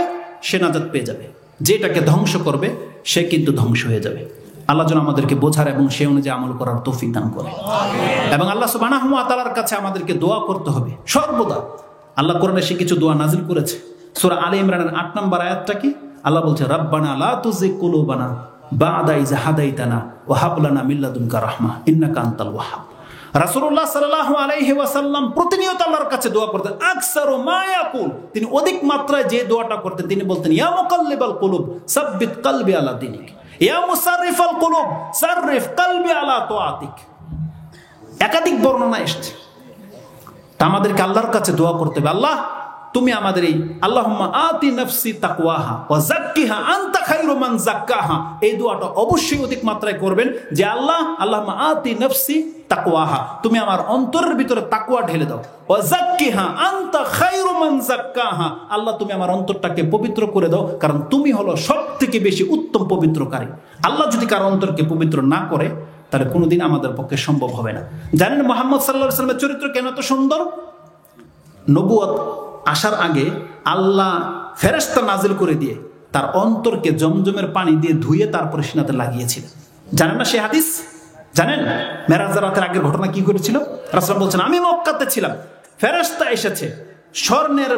সে নাজাত পেয়ে যাবে, যেটাকে ধ্বংস করবে সে কিন্তু ধ্বংস হয়ে যাবে। আল্লাহ যেন আমাদেরকে বোঝার এবং সে অনুযায়ী আমল করার তৌফিক দান করে। এবং আল্লাহ সুবহানাহু ওয়া তাআলার কাছে আমাদেরকে দোয়া করতে হবে সর্বদা। আল্লাহ কোরআনে সে কিছু দোয়া নাজিল করেছে। সূরা আলে ইমরানের ৮ নম্বর আয়াতটা কি? আল্লাহ বলছে, রাব্বানা লা তুযিগ কুলুবানা বা'দা ইয হাদাইতানা ওয়া হাব লানা মিন লাদুনকা রাহমা ইন্নাকা আনতাল ওয়াহ্হাব। রাসূলুল্লাহ সাল্লাল্লাহু আলাইহি ওয়াসাল্লাম প্রতিনিয়ত আল্লাহর কাছে দোয়া করতেন। আকসারু মা ইয়াকুল, তিনি অধিক মাত্রায় যে দোয়াটা করতেন তিনি বলতেন, ইয়া মুকাল্লিবাল কুলুব সাব্বিত কলবি আলা দীনিক, ইয়া মুসাররিফাল কুলুব সাররিফ কলবি আলা তাআতিক। একাধিক বর্ণনা এসেছে। তা আমাদেরকে আল্লাহর কাছে দোয়া করতে হবে, আল্লাহ তুমি আমাদের এই আল্লাহুম্মা আতি নাফসি তাকওয়াহা ওয়া যাক্কিহা আনতা খায়রু মান যাক্কাহা, এই দোয়াটা অবশ্যই অধিক মাত্রায় করবেন যে আল্লাহুম্মা আতি নাফসি তাকওয়াহা, তুমি আমার অন্তরের ভিতরে তাকওয়া ঢেলে দাও, ওয়া যাক্কিহা আনতা খায়রু মান যাক্কাহা, আল্লাহ তুমি আমার অন্তরটাকে পবিত্র করে দাও, কারণ তুমি হলো সবথেকে বেশি উত্তম পবিত্রকারী। আল্লাহ যদি কারো অন্তরকে পবিত্র না করে তাহলে কোনোদিন আমাদের পক্ষে সম্ভব হবে না। জানেন মুহাম্মদ সাল্লাল্লাহু আলাইহি ওয়াসাল্লামের চরিত্র কেন এত সুন্দর? নবুয়ত আসার আগে আল্লাহ ফেরেশতা নাজিল করে দিয়ে তার অন্তরকে জমজমের পানি দিয়ে ধুয়ে তারপরে সিনাতে লাগিয়েছিলেন। জানেন না সে হাদিস? জানেন মেরাজ রাতের আগের ঘটনা কি করেছিল? রাসূল বলছেন, আমি মক্কাতে ছিলাম, ফেরেশতা এসেছে স্বর্ণের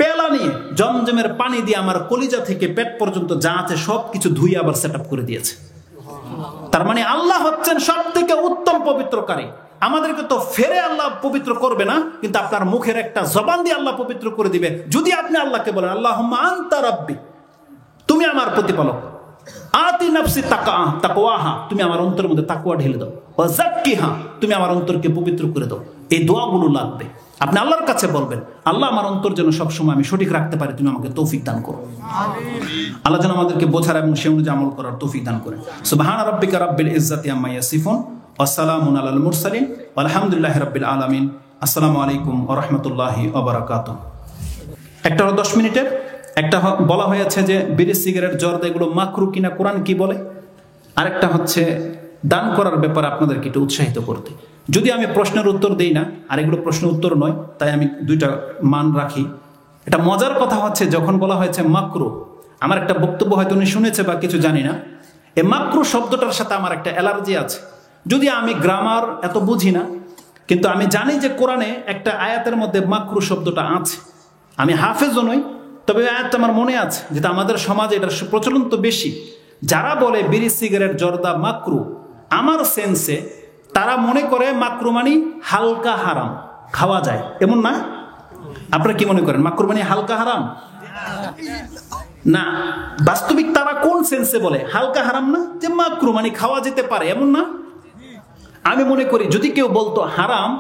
পেলা নিয়ে জমজমের পানি দিয়ে আমার কলিজা থেকে পেট পর্যন্ত যা আছে সবকিছু ধুয়ে আবার সেট আপ করে দিয়েছে। তার মানে আল্লাহ হচ্ছেন সব থেকে উত্তম পবিত্রকারী। আমাদেরকে তো ফেরে আল্লাহ পবিত্র করবে না, কিন্তু আপনার মুখের একটা জবান দিয়ে আল্লাহ পবিত্র করে দিবে যদি আপনি আল্লাহকে বলেন, আল্লাহুম্মা আনতা রাব্বি, তুমি আমার প্রতিপালক, আতি নাফসি তাকওয়াহা, তুমি আমার অন্তরের মধ্যে তাকওয়া ঢেলে দাও, ওয়া যাক্কিহা, তুমি আমার অন্তরকে পবিত্র করে দাও। এই দোয়াগুলো লাগবে। আপনি আল্লাহর কাছে বলবেন, আল্লাহ আমার অন্তর যেন সবসময় আমি সঠিক রাখতে পারি, তুমি আমাকে তৌফিক দান করো। আল্লাহ যেন আমাদেরকে বোঝার এবং সে অনুযায়ী আমল করার তৌফিক দান করেন। সুবহান রাব্বিকা রাব্বিল ইজ্জাতি আম্মা ইয়াসিফুন ওয়া সালামুন আলাল মুরসালিন আলহামদুলিল্লাহি রাব্বিল আলামিন। আসসালামু আলাইকুম ওয়া রাহমাতুল্লাহি ওয়া বারাকাতুহু। একটা 10 মিনিটের একটা বলা হয়েছে যে বিড়ি, সিগারেট, জর্দা এগুলো মাকরু কিনা, কোরআন কি বলে। আরেকটা হচ্ছে দান করার ব্যাপারে আপনাদেরকে একটু উৎসাহিত করতে। যদি আমি প্রশ্নের উত্তর দেই না, আর এগুলো প্রশ্নের উত্তর নয়, তাই আমি দুইটা মান রাখি। এটা মজার কথা হচ্ছে যখন বলা হয়েছে মাকরু, আমার একটা বক্তব্য হয়তো উনি শুনেছে বা কিছু জানি না, এই মাকরু শব্দটার সাথে আমার একটা অ্যালার্জি আছে। যদি আমি গ্রামার এত বুঝি না, কিন্তু আমি জানি যে কোরআনে একটা আয়াতের মধ্যে মাকরু শব্দটা আছে। আমি হাফেজও নই, তবে আয়াতটা আমার মনে আছে, যেটা আমাদের সমাজে এটার প্রচলন তো বেশি। যারা বলে বিড়ি, সিগারেট, জর্দা মাকরু, আমার সেন্সে তারা মনে করে মাকরু মানে হালকা হারাম, খাওয়া যায়, এমন না? আপনারা কি মনে করেন মাকরু মানে হালকা হারাম? না, বাস্তবিক তারা কোন সেন্সে বলে? হালকা হারাম না, যে মাকরু মানে খাওয়া যেতে পারে, এমন না? আমি মনে করি যদি কেউ বলতো হারাম,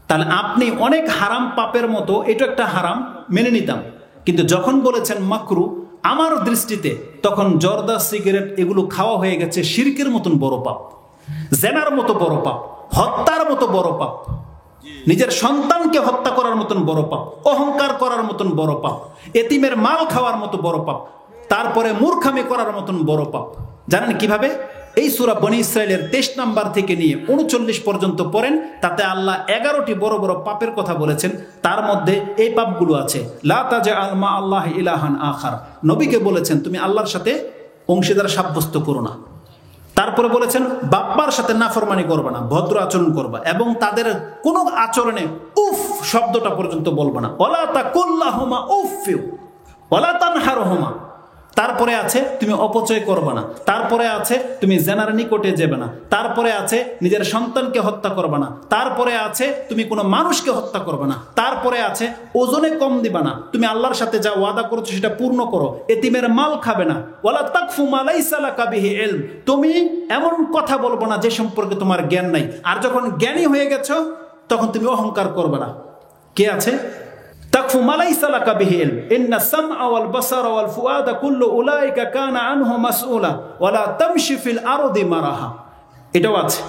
তাহলে আপনি অনেক হারাম পাপের মতো এটা একটা হারাম মেনে নিতাম। কিন্তু যখন বলেছেন মাকরু, আমার দৃষ্টিতে তখন জর্দা, সিগারেট এগুলো খাওয়া হয়ে গেছে শিরকের মতন বড় পাপ, জেনার মতো বড় পাপ, হত্যার মতো বড় পাপ, নিজের সন্তানকে হত্যা করার মতন বড় পাপ, অহংকার করার মতন বড় পাপ, এতিমের মাল খাওয়ার মতো বড় পাপ, তারপরে মূর্খামি করার মতন বড় পাপ। জানেন কিভাবে? এই সূরা বনী ইসরাইলের 23 নাম্বার থেকে নিয়ে 39 পর্যন্ত পড়েন, তাতে আল্লাহ 11টি বড় বড় পাপের কথা বলেছেন। তার মধ্যে এই পাপগুলো আছে, লা তাজআল মা আল্লাহ ইলাহান আখার, নবীকে বলেছেন তুমি আল্লাহর সাথে অংশীদার সাব্যস্ত করো না। তারপরে বলেছেন বাপ্পার সাথে নাফরমানি করবে না, ভদ্র আচরণ করবা, এবং তাদের কোনো আচরণে উফ শব্দটা পর্যন্ত বলবে না। ওয়ালা তাকুল্লাহুমা উফিউ ওয়ালা তানহারহুমা। তারপরে আছে তুমি অপচয় করবে না। তারপরে আছে তুমি জেনার নিকটে যাবে না। তারপরে আছে নিজের সন্তানকে হত্যা করবে না। তারপরে আছে তুমি কোনো মানুষকে হত্যা করবে না। তারপরে আছে ওজনে কম দিবা না। তুমি আল্লাহর সাথে যা ওয়াদা করেছো সেটা পূর্ণ করো। এতিমের মাল খাবে না। ওয়ালা তাকফু মা লাইসা লাকা বিহি ইলম, তুমি এমন কথা বলবো না যে সম্পর্কে তোমার জ্ঞান নাই। আর যখন জ্ঞানী হয়ে গেছো তখন তুমি অহংকার করবে না। কে আছে? তাকফু মা লাইসা লাকা বিহি ইলম ইন্না সামআ ওয়াল বাসারা ওয়াল ফুআদা কুল্লু উলাইকা কানা আনহু মাসউলা ওয়ালা তামশি ফিল আরদি মারাহা। এটাও আছে।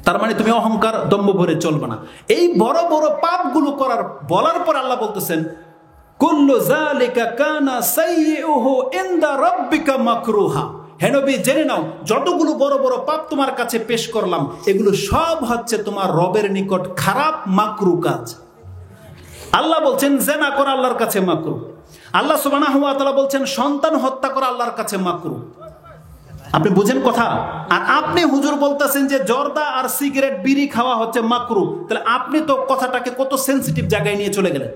তার মানে তুমি অহংকার দম্ভ ভরে চলবে না। এই বড় বড় পাপগুলো বলার পর আল্লাহ বলতেছেন কুল্লু যালিকা কানা সাইয়্যুহু ইনদা রাব্বিকা মাকরুহা। হে নবী জেনে নাও, যতগুলো বড় বড় পাপ তোমার কাছে পেশ করলাম এগুলো সব হচ্ছে তোমার রবের নিকট খারাপ মাকরু কাজ। আল্লাহ বলছেন জেনা করা আল্লাহর কাছে মাকরু। আল্লাহ সুবহানাহু ওয়া তাআলা বলছেন সন্তান হত্যা করা আল্লাহর কাছে মাকরু। আপনি বুঝেন কথা? আর আপনি হুজুর বলতেছেন যে জর্দা আর সিগারেট বিড়ি খাওয়া হচ্ছে মাকরু। তাহলে আপনি তো কথাটাকে কত সেনসিটিভ জায়গায় নিয়ে চলে গেলেন।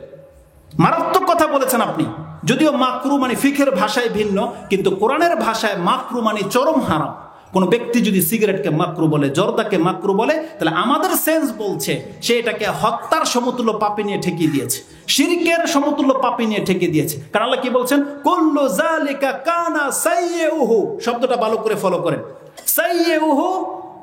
মারাত্মক কথা বলেছেন আপনি। যদিও মাকরু মানে ফিকের ভাষায় ভিন্ন, কিন্তু কোরআনের ভাষায় মাকরু মানে চরম হারাম। কোনো ব্যক্তি যদি সিগারেটকে মাকরু বলে, জর্দাকে মাকরু বলে, তাহলে আমাদের সেন্স বলছে সে এটাকে হত্যার সমতুল্য পাপে নিয়ে ঠেকিয়ে দিয়েছে, শিরকের সমতুল্য পাপে নিয়ে ঠেকিয়ে দিয়েছে। কারণ আল্লাহ কি বলছেন? কুল্লু যালিকা কানা সাইয়্যুহু, শব্দটা ভালো করে ফলো করেন। সাইয়্যুহু